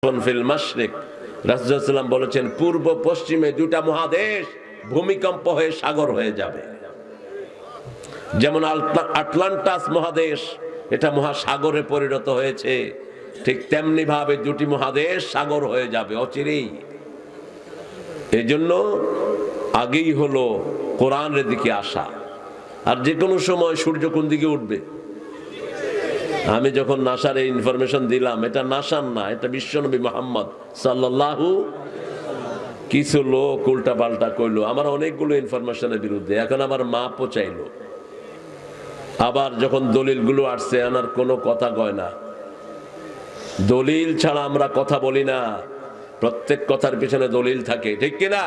Feel মাশরিক, রাসূলুল্লাহ সাল্লাল্লাহু আলাইহি ওয়াসাল্লাম বলেছেন পূর্ব পশ্চিমে দুটা মহাদেশ ভূমিকম্প হয়ে সাগর হয়ে যাবে। যেমন আটলান্টাস মহাদেশ এটা মহাসাগরে পরিণত হয়েছে, ঠিক তেমনি ভাবে দুটি মহাদেশ সাগর হয়ে যাবে অচিরেই। এই জন্য আগেই হলো কোরআনের দিকে আসা। আর যে কোনো সময় সূর্য কোন দিকে উঠবে, আমি যখন নাসার এই ইনফরমেশন দিলাম, এটা নাসার না, এটা বিশ্বনবী মুহাম্মদ সাল্লাল্লাহু, কিছু লোক উল্টা পাল্টা কইলো আমার অনেকগুলো ইনফরমেশনের বিরুদ্ধে, এখন আমার মাপও চাইলো। আবার যখন দলিলগুলো আসছে আনার কোনো কথা কয় না, দলিল ছাড়া আমরা কথা বলি না, প্রত্যেক কথার পিছনে দলিল থাকে, ঠিক কিনা?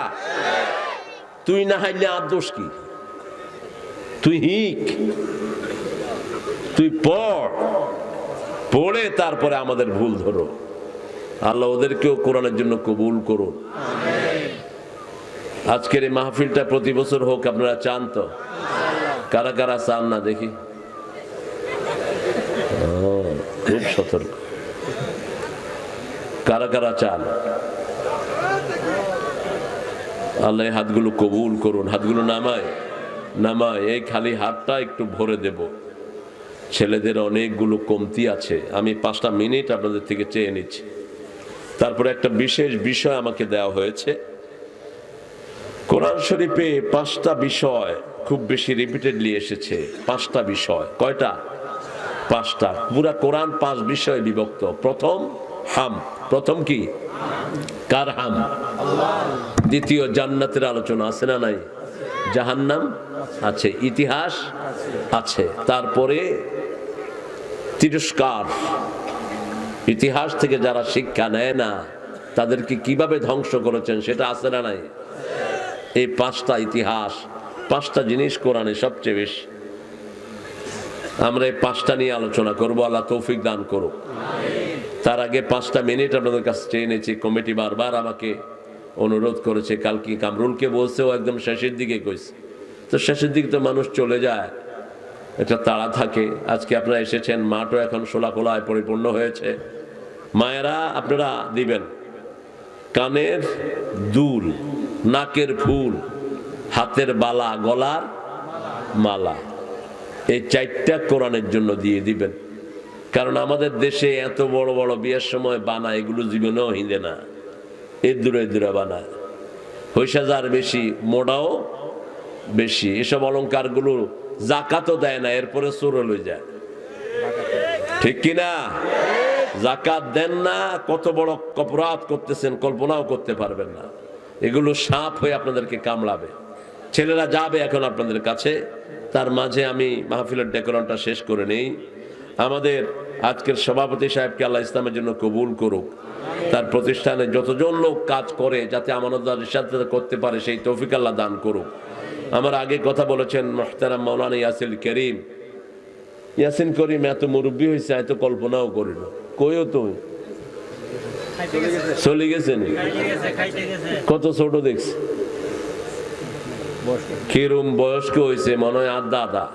তুই না হাইলে আর দোষ কি? তুই হিক, তুই পড়ে তারপরে আমাদের ভুল ধরো। আল্লাহ ওদেরকেও কোরআনের জন্য কবুল করুন। আজকের এই মাহফিলটা প্রতি বছর হোক, আপনারা চান তো? কারা কারা চান না দেখি? খুব সতর্ক। কারা কারা চান? আল্লাহ হাতগুলো কবুল করুন। হাতগুলো নামায় এই খালি হাতটা একটু ভরে দেব। ছেলেদের অনেকগুলো কমতি আছে, আমি 5টা মিনিট আপনাদের থেকে চেয়ে নিচ্ছি। তারপরে একটা বিশেষ বিষয় আমাকে দেওয়া হয়েছে। কোরআন শরীফে 5টা বিষয় খুব বেশি রিপিটেডলি এসেছে। 5টা বিষয়। কয়টা? 5টা। পুরা কোরআন 5 বিষয়ে বিভক্ত। প্রথম হাম। প্রথম কি? কার হাম? দ্বিতীয় জান্নাতের আলোচনা আছে না নাই? জাহান্নাম আছে, ইতিহাস আছে। তারপরে তিরস্কার, ইতিহাস থেকে যারা শিক্ষা নেয় না তাদেরকে কিভাবে ধ্বংস করেছেন সেটা আছে না নাই? এই 5টা ইতিহাস, 5টা জিনিস কোরআনে সবচেয়ে বেশি। আমরা এই 5টা নিয়ে আলোচনা করব, আল্লাহ তৌফিক দান করুক। তার আগে 5টা মিনিট আপনাদের কাছে চেয়ে নিয়েছি। কমিটি বারবার আমাকে অনুরোধ করেছে, কালকে কামরুলকে বলছে, ও একদম শেষের দিকে কইছে, তো শেষের দিকে তো মানুষ চলে যায়, একটা তাড়া থাকে। আজকে আপনারা এসেছেন, মাঠও এখন শোলাখোলায় পরিপূর্ণ হয়েছে। মায়েরা আপনারা দিবেন কানের দুল, নাকের ফুল, হাতের বালা, গলার মালা, এই 4টা কোরআনের জন্য দিয়ে দিবেন। কারণ আমাদের দেশে এত বড় বড় বিয়ের সময় বানায়, এগুলো জীবনেও হিঁদে না, এর দূরে বানায়। পয়সাজার বেশি, মোড়াও বেশি। এসব অলংকারগুলো জাকাতও দেয় না, এরপরে চোরে লই যায়, ঠিক কিনা? জাকাত দেন না, কত বড় অপরাধ করতেছেন কল্পনাও করতে পারবেন না। এগুলো সাপ হয়ে আপনাদেরকে কামড়াবে। ছেলেরা যাবে এখন আপনাদের কাছে, তার মাঝে আমি মাহফিলের ডেকোরেশনটা শেষ করে নেই। আমাদের আজকের সভাপতি সাহেবকে আল্লাহ ইসলামের জন্য কবুল করুক। তার প্রতিষ্ঠানে যতজন লোক কাজ করে যাতে আমানতদারির সাথে করতে পারে সেই তৌফিক আল্লাহ দান করুক। আমার আগে কথা বলেছেন মুহতারাম মাওলানা ইয়াসিন করিম এত মুরব্বী হয়েছে, এত কল্পনাও করিল। কইও তুমি চলে গেছেন, কত ছোট দেখছি, কিরম বয়স্ক হয়েছে, মনে হয় আদা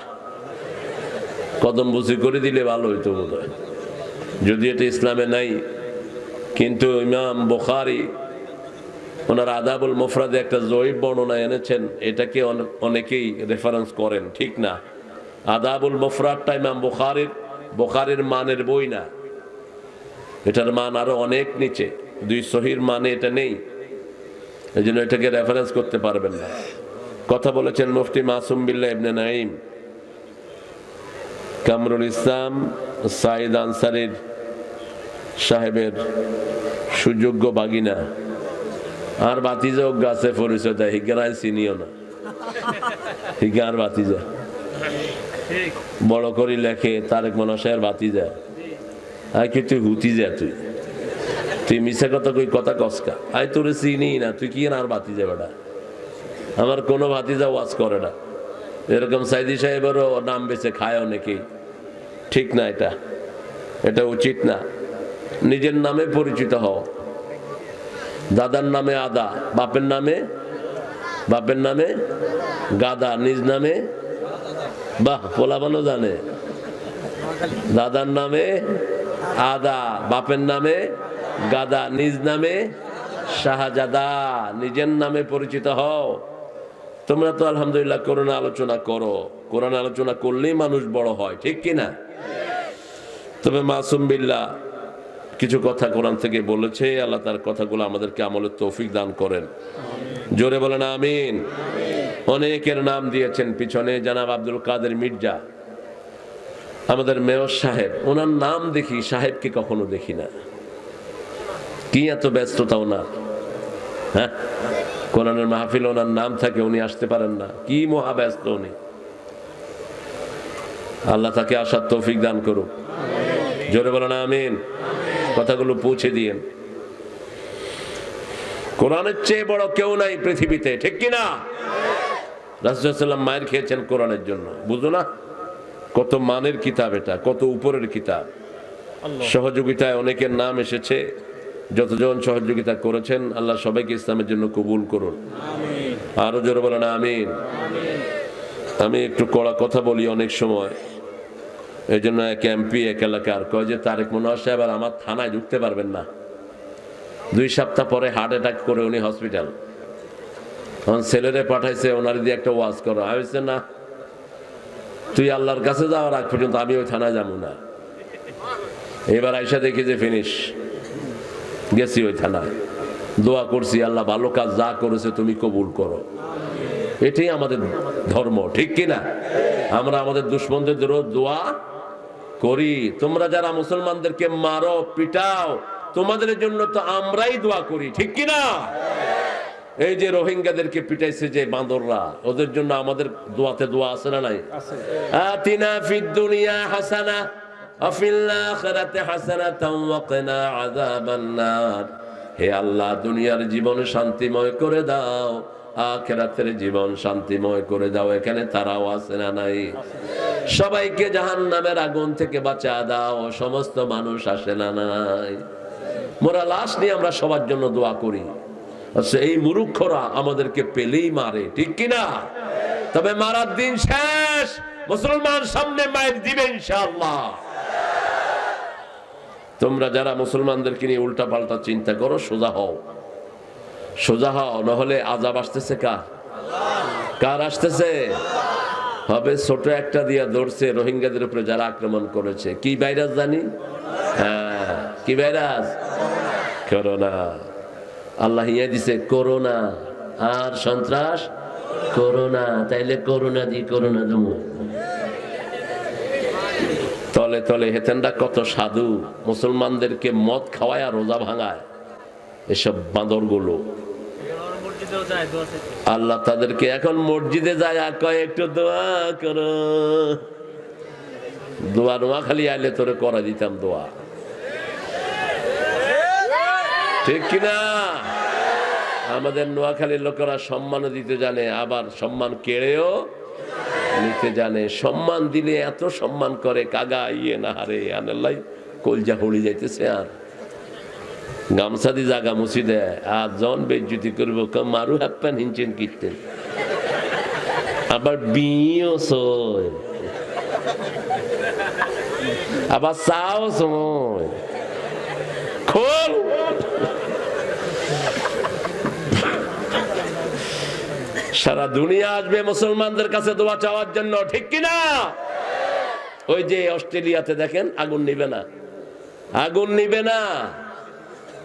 কদম বুঝি করে দিলে ভালো হইতো বোধ হয়, যদি এটা ইসলামে নাই। কিন্তু ইমাম বুখারী ওনার আদাবুল মুফরাদে একটা জয়ীফ বর্ণনা এনেছেন, এটাকে অনেকেই রেফারেন্স করেন, ঠিক না। আদাবুল মুফরাদটা ইমাম বুখারীর মানের বই না, এটার মান আরো অনেক নিচে, 2 সহির মানে এটা নেই, এই জন্য এটাকে রেফারেন্স করতে পারবেন না। কথা বলেছেন মুফতি মাসুম বিল্লাহ ইবনে নাঈম, কামরুল ইসলাম সাইদ আনসারীর সাহেবের সুযোগ্য বাগিনা, আর বাতিজা গাছে পরিচয় দেয়, হিগার চিনিও না, হিগার বাতিজা বড় করে লেখে তারেক মনাশয়ের বাতিজা। আই কি তুই হুতি যা, তুই মিশা কথা কই, কথা কসকা, আই তোরে চিনি না, তুই কি আর বাতিজা বেটা? আমার কোনো ভাতিজা ওয়াজ করে না। এরকম সাইদি সাহেবেরও নাম বেছে খায় অনেকেই, ঠিক না, এটা উচিত না। নিজের নামে পরিচিত হও। দাদার নামে আদা, বাপের নামে গাদা, নিজ নামে বাহ, পোলাবানো জানে। দাদার নামে আদা, বাপের নামে গাদা নিজ নামে শাহজাদা, নিজের নামে পরিচিত হও। তোমরা তো আলহামদুলিল্লাহ কোরআন আলোচনা করো, কোরআন আলোচনা করলেই মানুষ বড় হয়, ঠিক কিনা? তবে মাসুম বিল্লাহ কিছু কথা কোরআন থেকে বলেছে, আল্লাহ তার কথাগুলো আমাদেরকে আমলের তৌফিক দান করেন। জোরে বলেন আমিন। অনেকের নাম দিয়েছেন পিছনে, জনাব আব্দুল কাদের মির্জা আমাদের মেয়র সাহেব, ওনার নাম দেখি, সাহেবকে কখনো দেখি না। কি এত ব্যস্ততা ওনার, হ্যাঁ? কোরআনের মাহফিল ওনার নাম থাকে, উনি আসতে পারেন না, কি মহাব্যস্ত উনি। আল্লাহ তাকে আসার তৌফিক দান করুক। জোরে বলেন আমিন। কথাগুলো পৌঁছে দিয়েন। কোরআনের চেয়ে বড় কেউ নাই পৃথিবীতে, ঠিক কিনা? রাসূলুল্লাহ সাল্লাল্লাহু আলাইহি ওয়াসাল্লাম মায়ের খেয়েছেন কোরআনের জন্য, বুঝো না? কত মানের কিতাব এটা, কত উপরের কিতাব। সহযোগিতায় অনেকের নাম এসেছে, যতজন সহযোগিতা করেছেন আল্লাহ সবাইকে ইসলামের জন্য কবুল করুন। আরো জোরে বলেন আমিন। আমি একটু কড়া কথা বলি অনেক সময়, এই জন্য এক এমপি এক এলাকার কয় যে তারেক মনোয়ার সাহেব আর আমার থানায় ঢুকতে পারবেন না। 2 সপ্তাহ পরে হার্ট অ্যাটাক করে উনি হসপিটাল। তখন ছেলেরে পাঠাইছে ওনার দিয়ে একটা ওয়াজ করো। আমি বলছি না, তুই আল্লাহর কাছে যাওয়ার আগ পর্যন্ত আমি ওই থানায় যাবো না। এবার আইসা দেখি যে ফিনিশ, গেছি ওই থানায়, দোয়া করছি, আল্লাহ ভালো কাজ যা করেছে তুমি কবুল করো। এটাই আমাদের ধর্ম, ঠিক কিনা? আমরা আমাদের দুশ্মনদের দোয়া করি। তোমরা যারা মুসলমানদেরকে মারো পিটাও, তোমাদের জন্য তো আমরাই দোয়া করি, ঠিক কিনা? এই যে রোহিঙ্গাদেরকে পিটাইছে যে বান্দররা, ওদের জন্য আমাদের দোয়াতে দোয়া আছে না নাই? আতিনা ফিদ দুনিয়া হাসানা ওয়া ফিল আখিরাতি হাসানাতাও ওয়া কিনা আযাবান নার। হে আল্লাহ, দুনিয়ার জীবন শান্তিময় করে দাও, আখিরাতের জীবন শান্তিময় করে দাও। এখানে তারাও আছে না নাই? সবাইকে জাহান্নামের আগুন থেকে বাঁচা দাও, সমস্ত মানুষ আসে না নাই? মোরা লাশ নিয়ে আমরা সবার জন্য দোয়া করি। আচ্ছা, এই মূর্খরা আমাদেরকে পেলেই মারে, ঠিক কিনা? তবে মারার দিন শেষ, মুসলমান সামনে মায়ের দিবে ইনশাআল্লাহ। তোমরা যারা মুসলমানদেরকে নিয়ে উল্টা পাল্টা চিন্তা করো, সোজা হও, সোজা হও, নহলে আযাব আসতেছে কার? কার আসতেছে? হবে ছোট একটা দিয়া ধরছে রোহিঙ্গাদের উপরে যারা আক্রমণ করেছে। কি ভাইরাস জানি? হ্যাঁ, কি ভাইরাস? করোনা। আল্লাহ ইয়া দিছে করোনা আর সন্ত্রাস করোনা। তাইলে করোনা দি করোনা দমু। তলে তলে হেতেনরা কত সাধু, মুসলমানদেরকে মদ খাওয়ায় আর রোজা ভাঙায়, এসব বাঁদরগুলো। আল্লাহ তাদেরকে এখন মসজিদে যায় আর কয় একটু দোয়া করো। দোয়া নোয়া খালি আইলে তোরে করা দিতাম দোয়া, ঠিক কিনা? আমাদের নোয়াখালীর লোকেরা সম্মান দিতে জানে, আবার সম্মান কেড়েও নিতে জানে। সম্মান দিলে এত সম্মান করে, কাগা ইয়ে না হারে আনাল্লাই কলজা হড়ি যাইতেছে। আর গামছা দি জাগা মুছি দেয়, আর জন বেজ্জুতি করবো মারু হাপ্পান হিনচেন কিনতেন, আবার বিও সই, আবার চাও সময় খোল। সারা দুনিয়া আসবে মুসলমানদের কাছে দোয়া চাওয়ার জন্য, ঠিক কিনা? ওই যে অস্ট্রেলিয়াতে দেখেন আগুন নিবে না, আগুন নিবে না।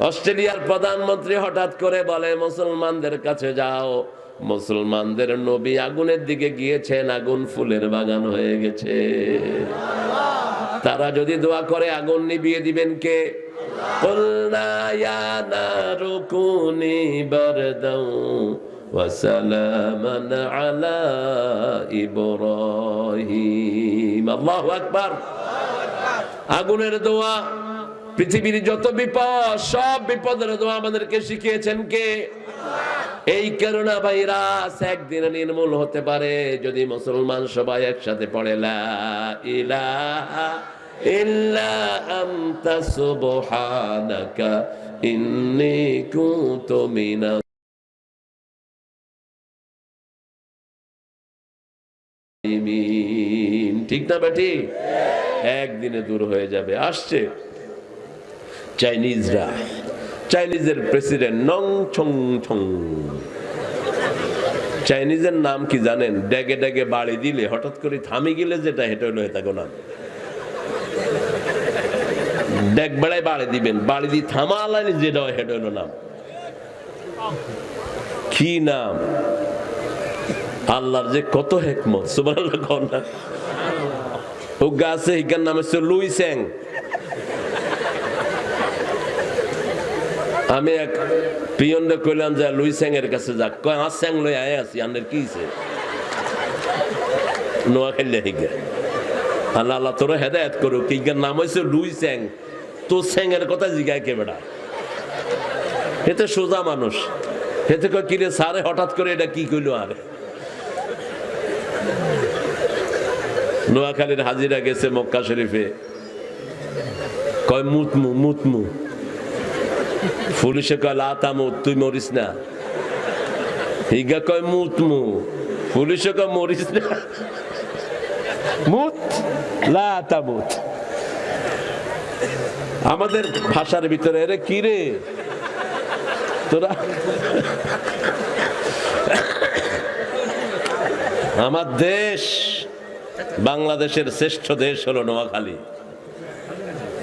অস্ট্রেলিয়ার প্রধানমন্ত্রী হঠাৎ করে বলে মুসলমানদের কাছে যাও, মুসলমানদের নবী আগুনের দিকে গিয়েছেন, আগুন ফুলের বাগান হয়ে গেছে। তারা যদি দোয়া করে আগুন নিভিয়ে দিবেন কে? কুলনা ইয়া নারু কুনি বারদাও ওয়া সালামান আলা ইব্রাহিম। আল্লাহু আকবার। আগুনের দোয়া, পৃথিবীর যত বিপদ, সব বিপদের দোয়া আমাদেরকে শিখিয়েছেন কে? এই করোনা ভাইরাস একদিনে নির্মূল হতে পারে যদি মুসলমান সবাই একসাথে পড়ে লা ইলাহা ইল্লা আনতা সুবহানাকা ইন্নী কুনতু মিনাজ জালিমিন। ঠিক না বেটি? একদিনে দূর হয়ে যাবে। আসছে চাইনিজরা, চাইনিজের প্রেসিডেন্ট নং ছং ছং। চাইনিজের নাম কি জানেন? ডেগে ডেগে বাড়ি দিলে হঠাৎ করে থামি গেলে যেটা হেঁটে হইলো হেতাগো নাম। ডেক বেড়ায় বাড়ি দিবেন, বাড়ি দিয়ে থামালানি যেটা হেঁটে হইলো নাম। কি নাম? আল্লাহর যে কত হিকমত, সুবহানাল্লাহ কোন না। ও গাছে হিকার নাম হচ্ছে লুই স্যাং। আমি এক পিয়নরে কইলাম যে লুই স্যাং এর কাছে যাক, কয় আর স্যাং লই আয় আছি, আন্নের কি হইছে? নোয়াখালী হিগা। আল্লাহ আল্লাহ তোর হেদায়েত করুক। হিগার নাম হইছে লুই স্যাং, তো স্যাং এর কথা জিগায় কে বেড়া? এতে সোজা মানুষ, এতে কয় কিরে সারে হঠাৎ করে এটা কি কইলো? আরে নোয়াখালীর হাজিরা গেছে মক্কা শরীফে, কয় মুতমু মুতমু। পুলিশে কয় লাতামুত, তুই মরিস না। হিগা কয় মুতমু, পুলিশে কয় মরিস না, মুত লাতামুত। আমাদের ভাষার ভিতরে এরে কি রে তোরা? আমার দেশ বাংলাদেশের শ্রেষ্ঠ দেশ হলো নোয়াখালী।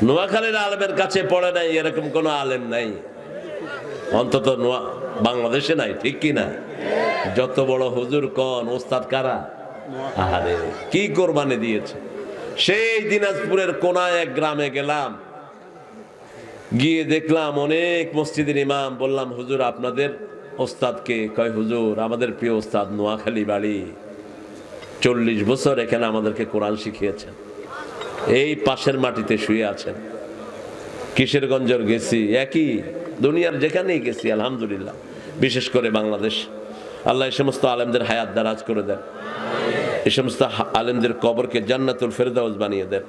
নোয়াখালীর আলেমের কাছে পড়ে নাই এরকম কোন আলেম নাই, অন্তত বাংলাদেশে নাই, ঠিক কি না? যত বড় হুজুর কন, ওস্তাদ কারা? আরে কি কোরবানি দিয়েছে। সেই দিনাজপুরের কোনায় এক গ্রামে গেলাম, গিয়ে দেখলাম অনেক মসজিদের ইমাম। বললাম হুজুর আপনাদের ওস্তাদকে? কয় হুজুর আমাদের প্রিয় ওস্তাদ, নোয়াখালী বাড়ি, 40 বছর এখানে আমাদেরকে কোরআন শিখিয়েছেন, এই পাশের মাটিতে শুয়ে আছেন। কিশোরগঞ্জের গেছি, একই দুনিয়ার যেখানেই গেছি আলহামদুলিল্লাহ, বিশেষ করে বাংলাদেশ। আল্লাহ এই সমস্ত আলেমদের হায়াত দারাজ করে দেন, এই সমস্ত আলেমদের কবরকে জান্নাতুল ফেরদাউস বানিয়ে দেন।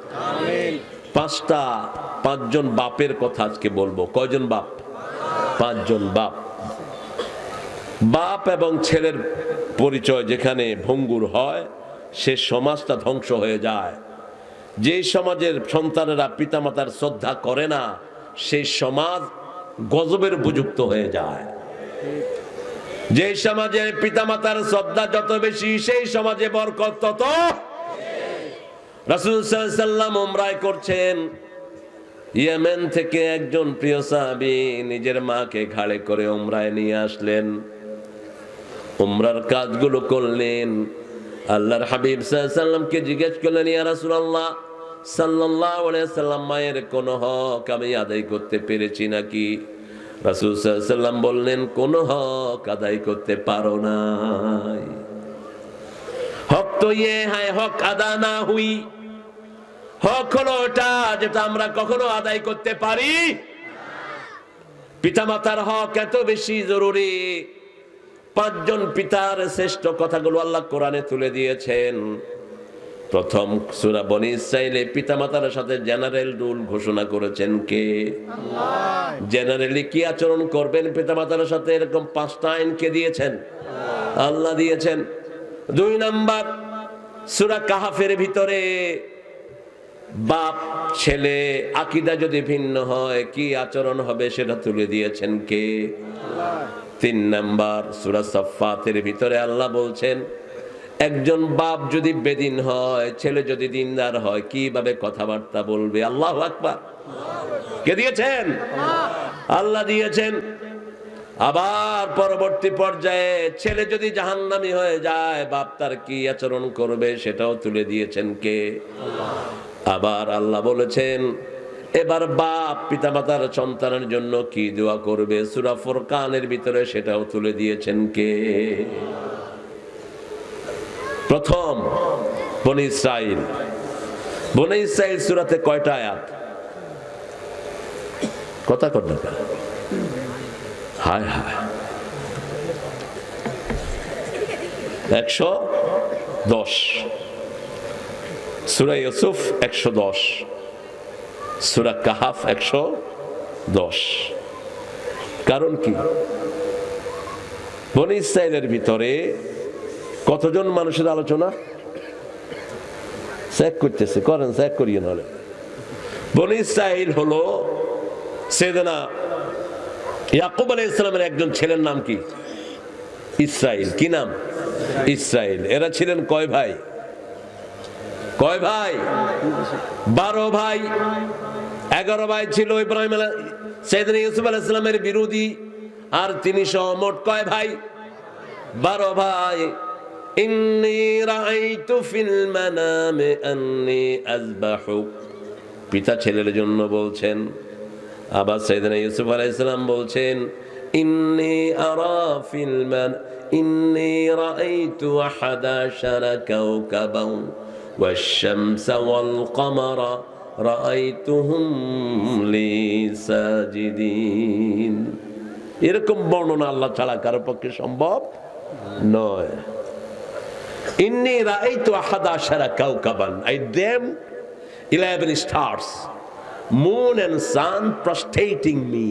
পাঁচজন বাপের কথা আজকে বলবো। কয়জন বাপ? 5 জন বাপ। বাপ এবং ছেলের পরিচয় যেখানে ভঙ্গুর হয়, সে সমাজটা ধ্বংস হয়ে যায়। যে সমাজের সন্তানেরা পিতামাতার শ্রদ্ধা করে না, সেই সমাজ গজবের উপযুক্ত হয়ে যায়। যে সমাজে পিতামাতার শ্রদ্ধা যত বেশি, সেই সমাজে বরকত তত। রাসূল সাল্লাল্লাহু আলাইহি ওয়াসাল্লাম উমরায় করছেন, ইয়েমেন থেকে একজন প্রিয় সাহাবী নিজের মাকে ঘাড়ে করে উমরায় নিয়ে আসলেন। উমরার কাজগুলো করলেন। আল্লাহর হাবিব সাল্লাল্লাহু আলাইহি ওয়াসাল্লামকে জিজ্ঞেস করলেন, ইয়া রাসূলুল্লাহ সাল্লাল্লাহু আলাইহি ওয়াসাল্লাম, মায়ের কোন হক আমি আদায় করতে পেরেছি নাকি? রাসূল সাল্লাল্লাহু আলাইহি ওয়াসাল্লাম বললেন, কোন হক আদায় করতে পারো নাই। হক তো ইয়ে হ্যায় হক আদা না হুই। হক হলো ওটা যেটা আমরা কখনো আদায় করতে পারি। পিতামাতার হক এত বেশি জরুরি। 5 জন পিতার শ্রেষ্ঠ কথাগুলো আল্লাহ কোরআনে তুলে দিয়েছেন। প্রথম সূরা বনী ইসরাঈলে পিতামাতার সাথে জেনারেল রুল ঘোষণা করেছেন কে? আল্লাহ। জেনারেলি কি আচরণ করবেন পিতামাতার সাথে, এরকম 5টা আইন কে দিয়েছেন? আল্লাহ দিয়েছেন। 2 নাম্বার সূরা কাহাফের ভিতরে বাপ ছেলে আকীদা যদি ভিন্ন হয় কি আচরণ হবে সেটা তুলে দিয়েছেন কে? আল্লাহ। 3 নাম্বার সূরা সাফফাতের ভিতরে আল্লাহ বলছেন, একজন বাপ যদি বেদিন হয়, ছেলে যদি দিনদার হয়, কিভাবে কথাবার্তা বলবে। আল্লাহু আকবার। কে দিয়েছেন? আল্লাহ দিয়েছেন। আবার পরবর্তী পর্যায়ে ছেলে যদি জাহান্নামী হয়ে যায়, বাপ তার কি আচরণ করবে সেটাও তুলে দিয়েছেন কে? আবার আল্লাহ বলেছেন, এবার বাপ পিতামাতার সন্তানের জন্য কি দোয়া করবে, সূরা ফুরকানের ভিতরে সেটাও তুলে দিয়েছেন কে? প্রথম বনী ইসরাঈল। বনী ইসরাঈল সূরাতে কয়টা আয়াত? কথা কর না, হায় হায়, 110। সূরা ইউসুফ 110, সূরা কাহাফ 110। কারণ কি? বনী ইসরাঈলের ভিতরে কতজন মানুষের আলোচনা? চেক করতেছে, করেন চেক করিয়ে। নাহলে বনী ইসরাঈল হলো সাইয়েদনা ইয়াকুব আলাইহিস সালামের একজন ছেলের নাম কি? ইসরাইল। কি নাম? ইসরাইল। এরা ছিলেন কয় ভাই? কয় ভাই? 12 ভাই। 11 ভাই ছিল ইব্রাহিম সাইয়েদনা ইউসুফ আলাইহিস সালামের বিরোধী, আর তিনি সহ মোট কয় ভাই? 12 ভাই। ইন্নী রাআইতু ফিল মানামি আন্নী আযবাহুক, পিতা ছেলের জন্য বলছেন। আবার সাইয়েদনা ইউসুফ আলাইহিস সালাম বলছেন, ইন্নী আরা ফিল মান ইন্নী রাআইতু 11 কাওকাবান ওয়াশ-শামসা ওয়াল কমারা রাআইতুহুম লি সাজিদিন। এরকম বর্ণনা আল্লাহ ছাড়া কারো পক্ষে সম্ভব নয়। ইন্নী রাআইতু 11 কাওকাবান, I them 11 stars, moon and sun prostrating me,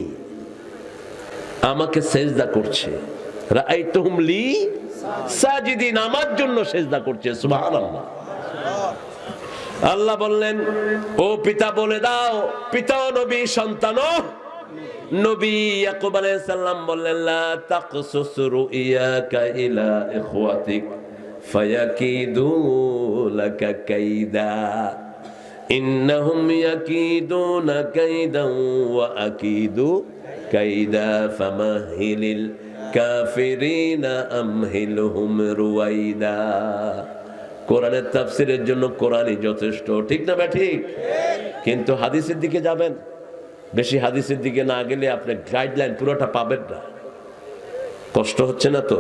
আমাকে সেজদা করছে। রাআইতুহুম লি সাজিদিন, আমার জন্য সেজদা করছে। সুবহানাল্লাহ। আল্লাহ বললেন, ও পিতা বলে দাও, পিতাও নবী সন্তানও নবী। ইয়াকুব আলাইহিস সালাম বললেন, লা তাকসুস রুইয়াকা ইলা ইখওয়াতিক ফায়াকিদু লাকা কাইদা ইন্নাহুম ইয়াকিদুনা কাইদান ওয়া আকিদু কাইদা ফামাহিলিল কাফিরিনা আমহিলহুম রুয়াইদা। কোরআনের তাফসীরের জন্য কোরআনই যথেষ্ট, ঠিক না ঠিক? কিন্তু হাদিসের দিকে যাবেন, বেশি হাদিসের দিকে না গেলে আপনি গাইডলাইন পুরোটা পাবেন না। কষ্ট হচ্ছে না তো?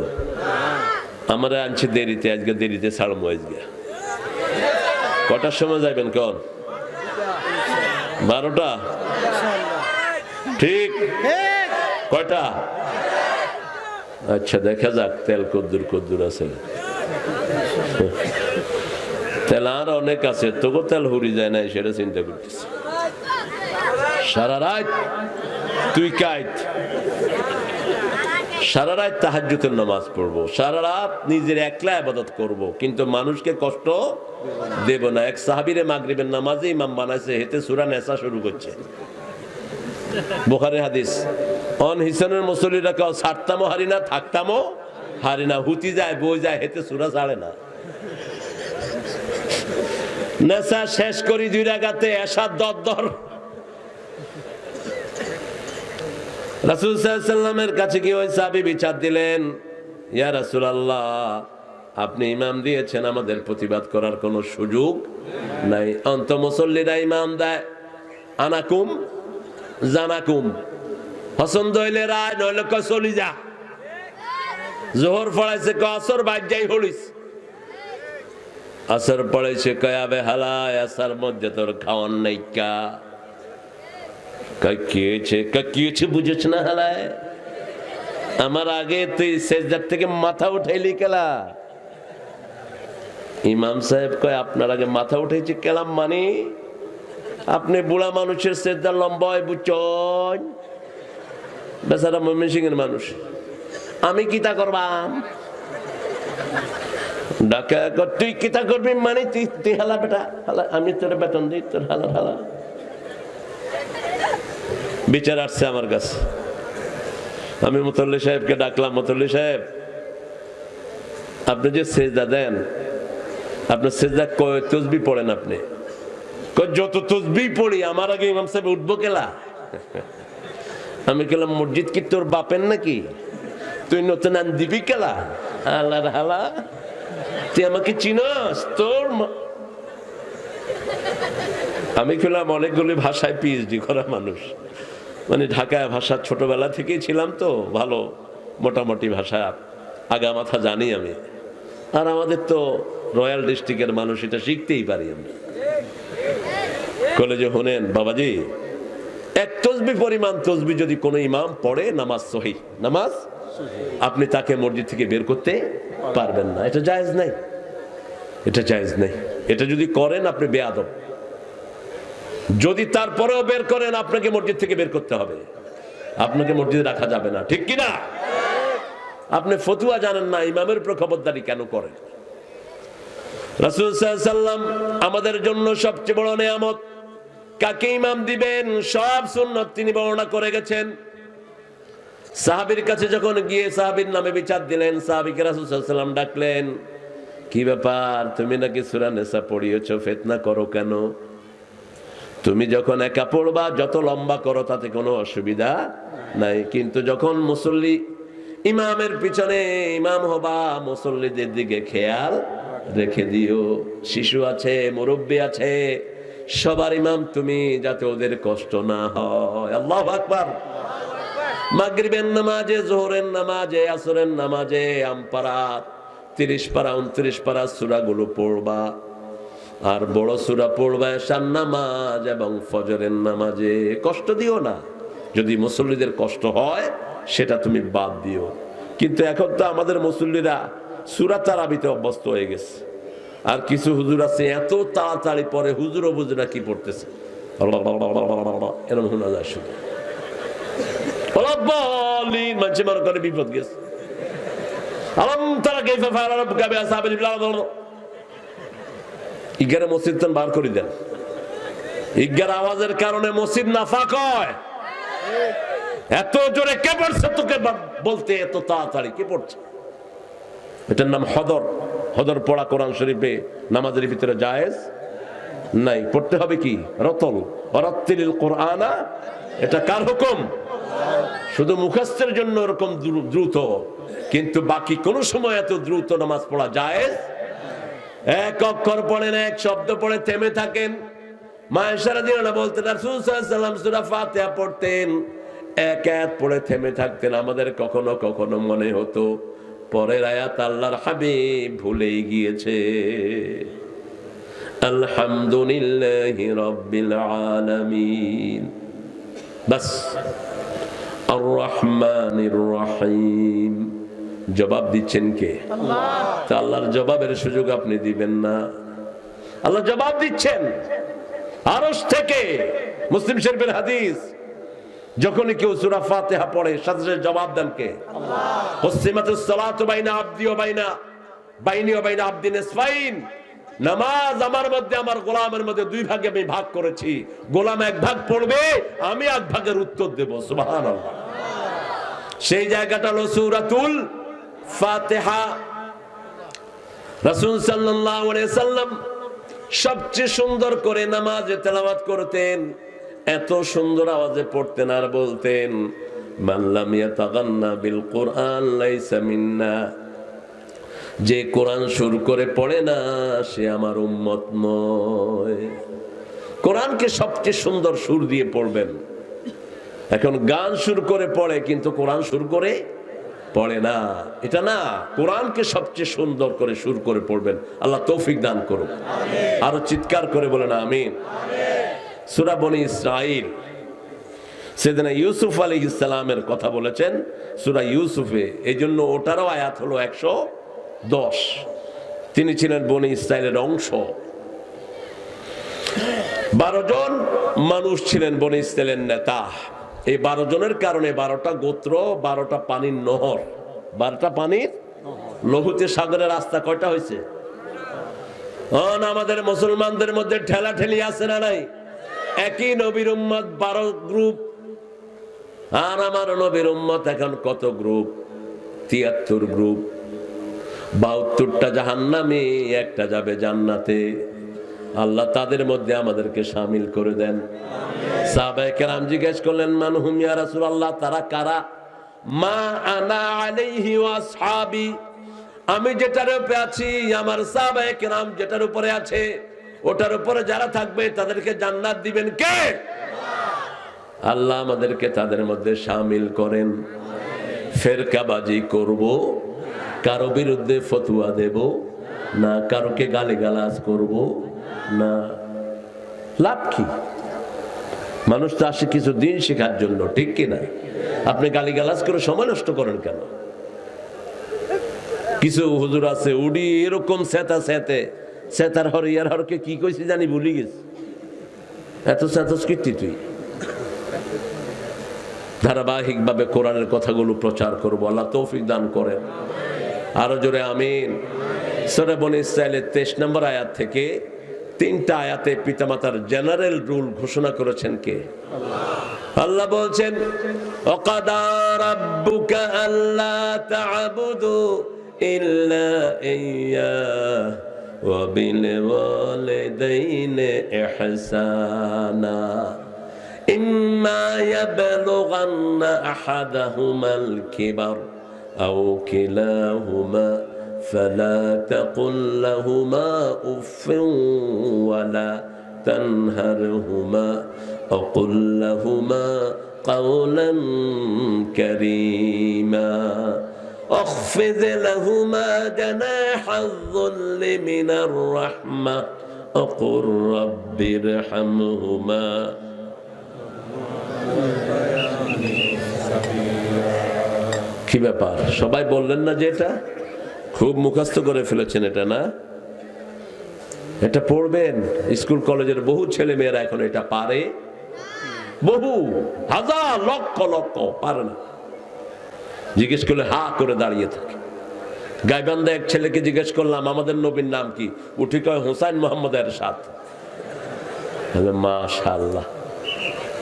আমরা আনছি দেরিতে, আজকে দেরিতে ছাড়বো। আজকে কটার সময় যাবেন? কোন 12টা? ঠিক কয়টা? আচ্ছা, দেখা যাক তেল কদ্দুর কদ্দুর আছে। তেল আর অনেক আছে, তোকে তেল হুরি যায় না, সেটা চিন্তা করতেছি। সারা রাত তুই কাইট, সারা রাত তাহাজ্জুদের নামাজ পড়বো, সারা রাত নিজের একলা ইবাদত করব, কিন্তু মানুষকে কষ্ট দেব না। এক সাহাবীরে মাগরিবের নামাজে ইমাম বানাইছে, হেতে সূরা নেসা শুরু করছে। বুখারী হাদিস, অন হিসানের মুসল্লিরা কেউ ছাড়তামও হারি না, থাকতামও হারি না, হুতি যায় বই যায়, হেতে সূরা ছাড়ে না। নেশা শেষ করি 2 রাকাতে, এশার দর। রাসূল সাল্লাল্লাহু আলাইহি ওয়াসাল্লামের কাছে কি ওই সাহাবী বিচার দিলেন, ইয়া রাসূলুল্লাহ, আপনি ইমাম দিয়েছেন, আমাদের প্রতিবাদ করার কোনো সুযোগ নাই। অন্ত মুসল্লিরা ইমাম দেয়, আনাকুম জানাকুম, পছন্দ হইলে রায়, নইলে কয় চলি যা। জোহর পড়াইছে কয় আসর বাদ যাই হলিস, আসর পড়াইছে কয় আবে হালায়, আসর মধ্যে তোর খাওয়ান নাই কা। কি বুঝেছ না হালায়, আমার আগে তুই সেজদার থেকে মাথা উঠাইলি কেলা? ইমাম সাহেব কয়, আপনার আগে মাথা উঠাইছি কেলাম মানে? আপনি বুড়া মানুষের সেজদা লম্বা হয় বুঝছেন, বেচারা ময়মনসিংহের মানুষ, আমি কিতা করবাম? ডাকা তুই কিতা করবি মানে? তুই হালা বেটা হালা, আমি তোর বেতন দিই, তোর হালা হালা। বিচার আসছে আমার কাছে, আমি মুতল্লি সাহেবকে ডাকলাম, মুতল্লি সাহেব, আপনি যে সেজদা দেন, আপনার সেজদা কয় তসবিহ পড়েন? আপনি যত তসবিহ পড়ি, আমার আগে ইমাম সাহেব উঠবো কেলা? আমি কেলাম, মসজিদ কি তোর বাপের নাকি? তুই নতুন আন দিবি কেলা? হালার হালা, তুই আমাকে চিনস? তোর আমি কেলাম অনেকগুলি ভাষায় পিএইচডি করা মানুষ, মানে ঢাকায় ভাষা ছোটবেলা থেকেই ছিলাম তো, ভালো মোটামুটি ভাষা আগা মাথা জানি আমি। আর আমাদের তো রয়্যাল ডিস্ট্রিক্টের মানুষ, এটা শিখতেই পারি আমরা। কলেজে হনেন বাবাজি, এক তসবিহ পরিমাণ তসবিহ যদি কোনো ইমাম পড়ে, নামাজ সহিহ, নামাজ, আপনি তাকে মসজিদ থেকে বের করতে পারবেন না। এটা জায়েজ নাই, এটা জায়েজ নাই। এটা যদি করেন আপনি বেয়াদব। যদি তারপরেও বের করেন, আপনাকে মসজিদ থেকে বের করতে হবে, আপনাকে মসজিদে রাখা যাবে না, ঠিক কিনা? আপনি ফতুয়া জানেন না, ইমামের উপর খবরদারি কেন করেন? রাসূল সাল্লাল্লাহু আলাইহি ওয়াসাল্লাম আমাদের জন্য সবচেয়ে বড় নেয়ামত, কাকে ইমাম দিবেন, সব সুন্নাত তিনি বর্ণনা করে গেছেন। সাহাবীর কাছে যখন গিয়ে সাহাবীর নামে বিচার দিলেন, সাহাবীকে রাসূল সাল্লাল্লাহু আলাইহি ওয়াসাল্লাম ডাকলেন, কি ব্যাপার, তুমি নাকি সূরা নিসা পড়িয়েছো, ফিতনা করো কেন? তুমি যখন একা পড়বা যত লম্বা করো তাতে কোনো অসুবিধা নাই, কিন্তু যখন মুসল্লি ইমামের পিছনে ইমাম হবা, মুসল্লিদের দিকে খেয়াল রেখে দিও। শিশু আছে, মুরব্বী আছে, সবার ইমাম তুমি, যাতে ওদের কষ্ট না হয়। আল্লাহু আকবার। মাগরিবের নামাজে, যোহরের নামাজে, আসরের নামাজে আমপারা 30 পারা 29 পারা সূরাগুলো পড়বা, আর বড় সূরা পড়বা এশার নামাজ এবং ফজরের নামাজে। কষ্ট দিও না, যদি মুসল্লিদের কষ্ট হয় সেটা তুমি বাদ দিও। কিন্তু এখন তো আমাদের মুসল্লিরা সূরা তারাবিতে অভ্যস্ত হয়ে গেছে, আর কিছু হুজুর আছে এত তাড়াতাড়ি পরে হুজুরও বুঝে না কি পড়তেছে, এরকম শোনা যায় শুধু। মানুষে মনে করে বিপদ গেছে। ইগারে মসজিদ বার করে দেন, ইগার আওয়াজের কারণে মসজিদ নাফাক হয়। এত জোরে কে পড়ছে তোকে বলতে, এত তাড়াতাড়ি কে পড়ছে? এটার নাম হদর। হদর পড়া কোরআন শরীফে নামাজের ভিতরে জায়েজ নাই। পড়তে হবে কি? রতল, ওয়ারাত্তিলিল কুরআনা। এটা কার হুকুম? শুধু মুখস্থের জন্য এরকম দ্রুত, কিন্তু বাকি কোন সময় এত দ্রুত নামাজ পড়া জায়েজ। এক অক্ষর পড়েন, এক শব্দ পড়ে থেমে থাকেন। মা আয়েশা রাদিয়াল্লাহু আনহা বলতেন, রাসূল সাল্লাল্লাহু আলাইহি ওয়াসাল্লাম সূরা ফাতিহা পড়তেন, এক আয়াত পড়ে থেমে থাকতেন। আমাদের কখনো কখনো মনে হতো পরের আয়াত আল্লাহর হাবিব ভুলেই গিয়েছে। আলহামদুলিল্লাহি রাব্বিল আলামিন, বাস। আর রহমানির রহিম। জবাব দিচ্ছেন কে? আল্লাহ। তা আল্লাহর জবাবের সুযোগ আপনি দিবেন না? আল্লাহ জবাব দিচ্ছেন আরশ থেকে। মুসলিম শরীফের হাদিস, যখনই কেউ সূরা ফাতিহা পড়ে সাথে সাথে জবাব দেন কে? আল্লাহ। কুসিমাতুস সালাতু বাইনা আবদি ওয়া বাইনি ওয়া বাইনা আবদি নিসফাইন। নামাজ আমার মধ্যে, আমার গোলামের মধ্যে দুই ভাগে আমি ভাগ করেছি। গোলাম এক ভাগ পড়বে, আমি এক ভাগের উত্তর দেব। সুবহানাল্লাহ। সেই জায়গাটা হলো সূরাতুল ফাতিহা। রাসূল সাল্লাল্লাহু আলাইহি সাল্লাম সবচেয়ে সুন্দর করে নামাজে তেলাওয়াত করতেন, এত সুন্দর আওয়াজে পড়তেন আর বলতেন, মান লাম ইয়াতাগান্না বিল কুরআন লাইসা মিন্না। যে কোরআন সুর করে পড়ে না সে আমার উম্মত নয়। কোরআনকে সবচেয়ে সুন্দর সুর দিয়ে পড়বেন। এখন গান সুর করে পড়ে কিন্তু কোরআন সুর করে পড়ে না, এটা না। কোরআনকে সবচেয়ে সুন্দর করে সুর করে পড়বেন। আল্লাহ তৌফিক দান করুন। আরো চিৎকার করে বলেন আমিন। সূরা বনী ইসরাঈল, সেদিনা ইউসুফ আলাইহিস সালামের কথা বলেছেন সূরা ইউসুফে, এই জন্য ওটারও আয়াত হলো 110। তিনি ছিলেন বনী ইসরাঈলের অংশ। 12 জন মানুষ ছিলেন বনী ইসরাঈলের নেতা। এই 12 জনের কারণে 12টা গোত্র, 12টা পানির নহর, 12টা পানির লহুতে সাগরের রাস্তা কয়টা হয়েছে? আমাদের মুসলমানদের মধ্যে ঠেলা ঠেলি আছে না নাই? একই নবীর উম্মত 12 গ্রুপ, আর আমার নবীর উম্মত এখন কত গ্রুপ? 73 গ্রুপ। 72টা জাহান্নামী, একটা যাবে জান্নাতে। আল্লাহ তাদের মধ্যে আমাদেরকে শামিল করে দেন। সাহাবায়ে কেরাম জিজ্ঞেস করলেন, মান হুম ইয়া রাসূলুল্লাহ, তারা কারা? মা আনা আলাইহি ওয়া আসহাবি, আমি যেটার উপরে আছি, আমার সাহাবায়ে কেরাম যেটার উপরে আছে, ওটার উপরে যারা থাকবে তাদেরকে জান্নাত দিবেন কে? আল্লাহ আমাদেরকে তাদের মধ্যে শামিল করেন। ফেরকাবাজি করব, কারো বিরুদ্ধে ফতোয়া দেব না, কারোকে গালিগালাজ করব না। লাভ কি? মানুষ তো আসে কিছু দিন শেখার জন্য, ঠিক কিনা? আপনি গালিগালাজ করে সময় নষ্ট করেন কেন? কিছু হুজুর আছে উডি এরকম সেতার হর ইয়ার হরকে কি কইছি জানি ভুলি গেছি। এত সেতস্কৃতি তুই। ধারাবাহিকভাবে কোরআনের কথাগুলো প্রচার করবো। আল্লাহ তৌফিক দান করেন। আরো জোরে আমিন। সূরা বনী ইসরাঈলের 23 নম্বর আয়াত থেকে তিনটা আয়াতে পিতামাতার জেনারেল রুল ঘোষণা করেছেন কে? আল্লাহ বলছেন ওয়াকাদা রাব্বুকা আল্লা তা'বুদু ইল্লা ইয়্যাহু ওয়া বিল ওয়ালিদাইনি ইহসানা ইম্মা ইয়াবলুগান্না আহাদাহুমাল কিবার আও কিলাহুমা فلا تقل لهما أف ولا تنهرهما وقل لهما قولا كريما واخفض لهما جناح الذل من الرحمة وقل رب ارحمهما কি ব্যাপার সবাই বললেন না যে এটা খুব মুখস্থ করে ফেলেছেন এটা না? এটা পড়বেন। স্কুল কলেজের বহু ছেলে মেয়েরা এখন এটা পারে, বহু হাজার লক্ষ লক্ষ পারে না। জিজ্ঞেস করলে হা করে দাঁড়িয়ে থাকে। গাইবান্ধা এক ছেলেকে জিজ্ঞেস করলাম আমাদের নবীর নাম কি, উঠি কয় হুসাইন মোহাম্মদ এরশাদ। মাশাআল্লাহ।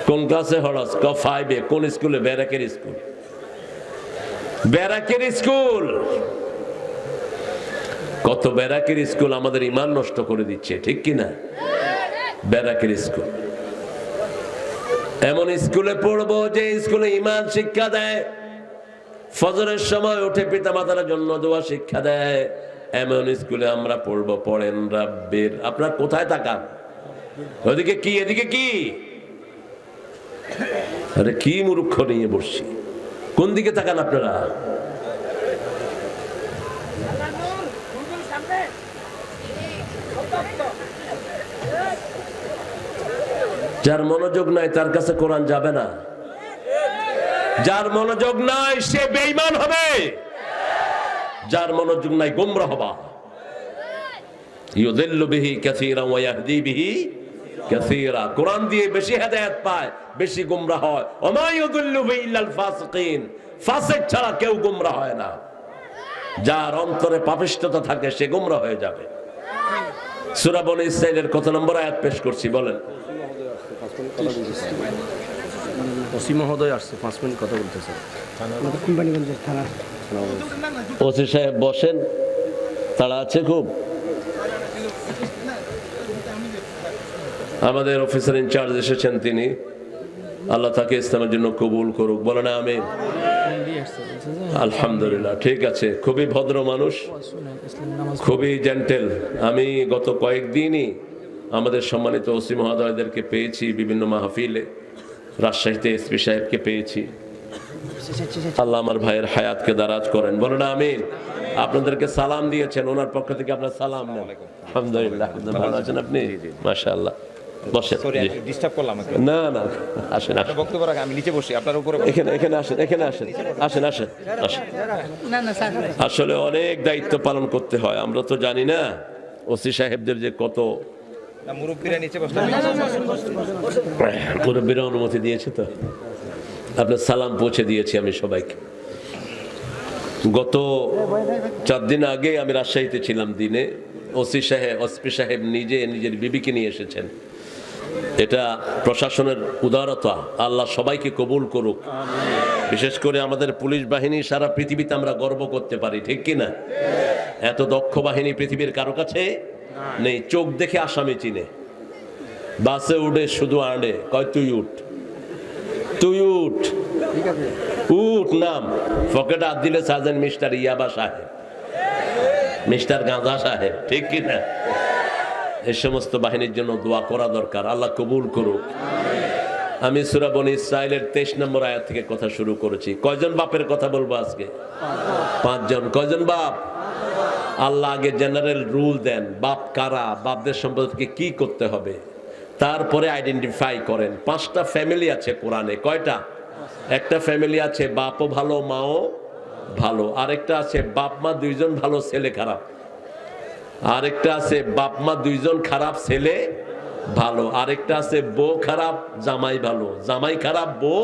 কোন ক্লাসে হরস? ক 5-এ। কোন স্কুলে? ব্যারাকের স্কুল। ব্যারাকের স্কুল। কত ব্যারাকের স্কুল আমাদের ইমান নষ্ট করে দিচ্ছে, ঠিক কিনা? ব্যারাকের স্কুল এমন স্কুলে পড়বো যে স্কুলে ইমান শিক্ষা দেয়, ফজরের সময় উঠে পিতা মাতার জন্য দোয়া শিক্ষা দেয়, এমন স্কুলে আমরা পড়বো। পড়েন রাব্বির। আপনার কোথায় তাকান? ওদিকে কি এদিকে কি? আরে কি মূর্খ নিয়ে বসছি, কোন দিকে তাকান আপনারা? যার মনোযোগ নাই তার কাছে কোরআন যাবে না। যার মনোযোগ নাই সে বেঈমান হবে। যার মনোযোগ নাই গোমরাহ হবা। ইউদিল্লু বিহি কাসীরান ওয়া ইয়াহদি বিহি কাসীরা। কোরআন দিয়ে বেশি হেদায়েত পায়, বেশি গোমরাহ হয়। ওমা ইউদিল্লু বিহি ইল্লাল ফাসিকিন। ফাসিক ছাড়া কেউ গোমরাহ হয় না। যার অন্তরে পাপিষ্ঠতা থাকে সে গোমরাহ হয়ে যাবে। সূরা বনী ইসরাঈলের কত নম্বর আয়াত পেশ করছি বলেন? ওসি মহোদয় আসছে, 5 মিনিট কথা বলতেছে। ওসি সাহেব বসেন, তারা আছে খুব। আমাদের অফিসার ইনচার্জ এসেছেন, তিনি আল্লাহ তাকে ইসলামের জন্য কবুল করুক, বলেন আমিন। আলহামদুলিল্লাহ, ঠিক আছে। খুবই ভদ্র মানুষ, খুবই জেন্টেল। আমি গত কয়েকদিনই আমাদের সম্মানিত ওসি মহোদয়দেরকে পেয়েছি বিভিন্ন মাহফিলে। রাজশাহীতে এসপি সাহেবকে পেয়েছি। আল্লাহ আমার ভাইয়ের হায়াতকে দারাজ করেন, বলেন আমিন। আপনাদেরকে সালাম দিয়েছেন, ওনার পক্ষ থেকে আপনার সালাম নেন। আলহামদুলিল্লাহ, ভালো আছেন আপনি? মাশাআল্লাহ। বসেন। ডিস্টার্ব করলাম? না না, আসেন আসেন। বক্তব্য রাখেন, আমি নিচে বসি, আপনার উপরে। এখানে আসেন, এখানে আসেন, আসেন আসেন আসেন। আসলে অনেক দায়িত্ব পালন করতে হয়, আমরা তো জানি না ওসি সাহেবদের যে কত। মুরব্বীরা নিচে বসতে, মুরব্বীরা অনুমতি দিয়েছে তো আপনার সালাম পৌঁছে দিয়েছি আমি সবাইকে। গত 4 দিন আগে আমি রাজশাহীতে ছিলাম দিনে। ওসি সাহেব নিজে নিজের বিবিকে নিয়ে এসেছেন। এটা প্রশাসনের উদারতা, আল্লাহ সবাইকে কবুল করুক। বিশেষ করে আমাদের পুলিশ বাহিনী সারা পৃথিবীতে আমরা গর্ব করতে পারি, ঠিক কিনা? এত দক্ষ বাহিনী পৃথিবীর কারো কাছে নেই। চোখ দেখে আসামি চিনে, বাসে উঠে শুধু আনে, কয় তুই উঠ, তুই উঠ, উঠ নাম। পকেটে হাত দিলে সাজেন মিস্টার ইয়াবা সাহেব, মিস্টার গাঁজা সাহেব, ঠিক কিনা? এই সমস্ত বাহিনীর জন্য দোয়া করা দরকার, আল্লাহ কবুল করুক। আমি সূরা বনী ইসরাঈলের 23 নম্বর আয়াত থেকে কথা শুরু করেছি। কয়জন বাপের কথা বলবো আজকে? 5 জন। কয়জন বাপ? আল্লাহ আগে জেনারেল রুল দেন, বাপ কারা, বাপদের সম্পর্কে কি করতে হবে, তারপরে আইডেন্টিফাই করেন। 5টা ফ্যামিলি আছে কোরআনে। কয়টা? একটা ফ্যামিলি আছে বাপও ভালো মাও ভালো, আরেকটা আছে বাপ মা 2 জন ভালো ছেলে খারাপ, আরেকটা আছে বাপ মা 2 জন খারাপ ছেলে ভালো, আরেকটা আছে বউ খারাপ জামাই ভালো, জামাই খারাপ বউ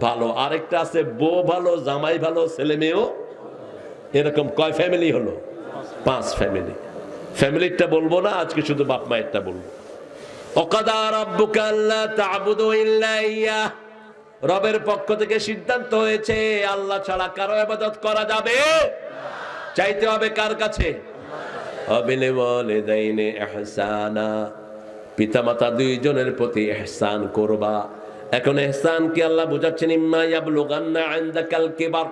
ভালো, আরেকটা আছে বউ ভালো জামাই ভালো ছেলে মেয়েও। এরকম কয় ফ্যামিলি হলো? 5 ফ্যামিলি। ফ্যামিলিরটা বলবো না, আজকে শুধু বাপ মায়েরটা বলবো। ওয়াকাদা রাব্বুকা আল্লা তা'বুদু ইল্লা ইয়্যাহ, রবের পক্ষ থেকে সিদ্ধান্ত হয়েছে আল্লাহ ছাড়া কারো ইবাদত করা যাবে চাইতে হবে কার কাছে? ওয়াবিল ওয়ালিদাইনি ইহসানা, পিতামাতা দুইজনের প্রতি ইহসান করবা। এখন ইহসান কি আল্লাহ বুঝাচ্ছেন ইম্মা ইয়াবলুগান্না ইনদাকাল কিবার,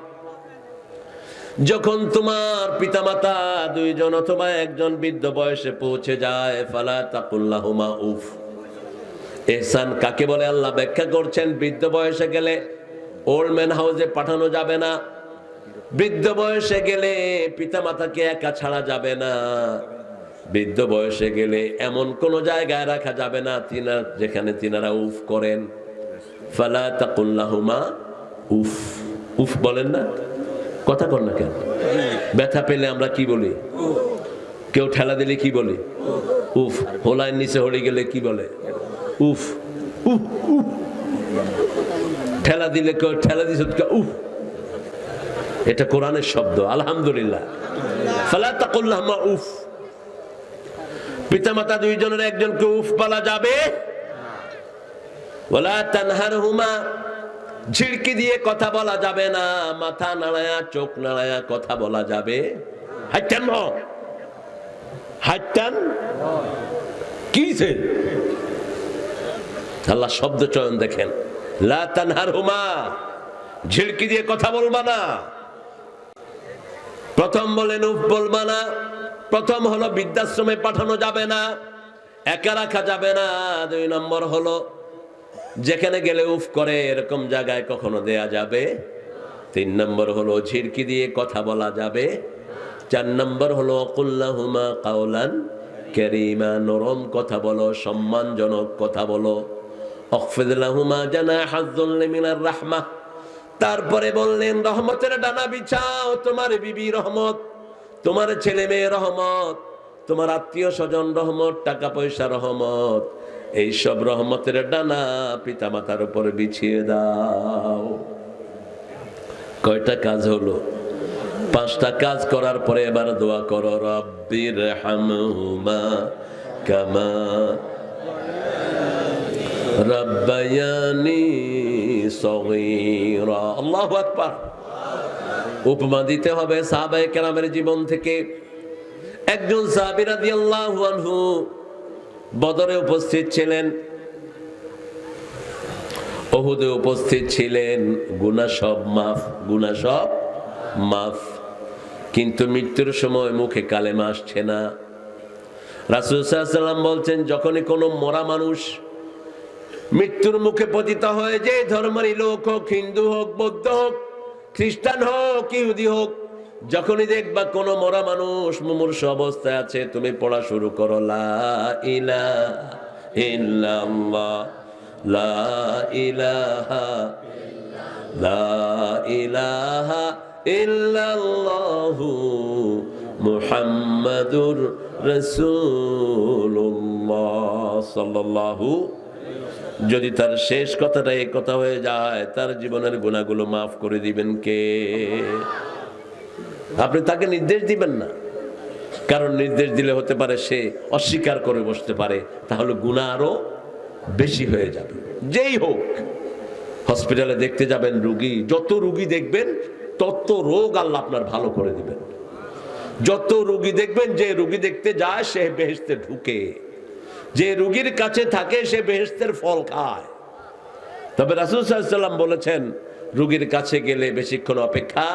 যখন তোমার পিতামাতা দুইজন অথবা একজন বৃদ্ধ বয়সে পৌঁছে যায়, ফালা তাকুল্লাহুমা উফ। ইহসান কাকে বলে আল্লাহ ব্যাখ্যা করছেন, বৃদ্ধ বয়সে গেলে ওল্ড ম্যান হাউসে পাঠানো যাবে না, বৃদ্ধ বয়সে গেলে পিতামাতাকে একা ছাড়া যাবে না, বৃদ্ধ বয়সে গেলে এমন কোন জায়গায় রাখা যাবে না যেখানে তিনারা উফ করেন। ফালা তাকুল্লাহুমা উফ, উফ বলেন না, কথা কর না কেন? ব্যথা পেলে আমরা কি বলি? কেউ ঠেলা দিলে কি বলি? উফ। হোলাইন নিচে হয়ে গেলে কি বলে? উফ। উফ উফ। ঠেলা দিলে কেউ ঠেলা দিছে উফ, এটা কোরআনের শব্দ। আলহামদুলিল্লাহ। ফালা তাকুল্লাহুমা উফ, পিতামাতা দুইজনের একজনকে উফ বলা যাবে। ওয়ালা তানহারহুমা, ঝিড়কি দিয়ে কথা বলা যাবে না, মাথা নাড়ায়া চোখ নাড়ায়া কথা বলা যাবে। হাইটান হাইটান কিছে আল্লাহ শব্দ চয়ন দেখেন, লা তানহারহুমা, ঝিড়কি দিয়ে কথা বলবা না। প্রথম বলেন উফ বলবা না। প্রথম হলো বৃদ্ধাশ্রমে পাঠানো যাবে না, একা রাখা যাবে না। 2 নম্বর হলো যেখানে গেলে উফ করে এরকম জায়গায় কখনো দেয়া যাবে। 3 নম্বর হলো ঝিড়কি দিয়ে কথা বলা যাবে। 4 নম্বর হলো কুল্লাহুমা কাওলান কারীমা, নরম কথা বলো, সম্মানজনক কথা বলো। অখফিদ লাহুমা জানাহা যুল্লি মিনার রাহমাহ, তারপরে বললেন রহমতের ডানা বিছাও। তোমার বিবি রহমত, তোমার ছেলে মেয়ে রহমত, তোমার আত্মীয় স্বজন রহমত, টাকা পয়সা রহমত, এইসব রহমতের ডানা পিতা মাতার উপর বিছিয়ে দাও। কয়টা কাজ হলো? 5টা কাজ করার পরে এবার দোয়া করো, রব্বির হামহুমা কামা রাব্বায়ানি সগীরা। আল্লাহু আকবার। উপমা দিতে হবে সাহাবায়ে কেরামের জীবন থেকে। একজন সাহাবী রাদিয়াল্লাহু আনহু বদরে উপস্থিত ছিলেন, উহুদে উপস্থিত ছিলেন, গুনাহ সব মাফ, গুনাহ সব মাফ, কিন্তু মৃত্যুর সময় মুখে কালেমা আসছে না। রাসূল সাল্লাল্লাহু আলাইহি ওয়াসাল্লাম বলছেন, যখনই কোনো মরা মানুষ মৃত্যুর মুখে পতিত হয়, যে ধর্মেরই লোক হোক, হিন্দু হোক, বৌদ্ধ হোক, খ্রিস্টান হোক, ইহুদি হোক, যখনই দেখবা কোন মরা মানুষ মুমূর্ষু অবস্থায় আছে, তুমি পড়া শুরু করো লা ইলাহা ইল্লাল্লাহ, লা ইলাহা লা ইলাহা ইল্লাল্লাহু মুহাম্মাদুর রাসূলুল্লাহ সাল্লাল্লাহু। যদি তার শেষ কথাটা এই কথা হয়ে যায়, তার জীবনের গুনাহগুলো মাফ করে দিবেন কে? আপনি তাকে নির্দেশ দিবেন না, কারণ নির্দেশ দিলে হতে পারে সে অস্বীকার করে বসতে পারে, তাহলে গুনাহ আরো বেশি হয়ে যাবে। যেই হোক, হসপিটালে দেখতে যাবেন রুগী, যত রুগী দেখবেন তত রোগ আল্লাহ আপনার ভালো করে দিবেন। যত রুগী দেখবেন, যে রুগী দেখতে যায় সে বেহেশতে ঢুকে, যে রুগীর কাছে থাকে সে বেহেশতের ফল খায়। তবে রাসূল সাল্লাল্লাহু আলাইহি ওয়াসাল্লাম বলেছেন, রুগীর কাছে গেলে বেশিক্ষণ অপেক্ষা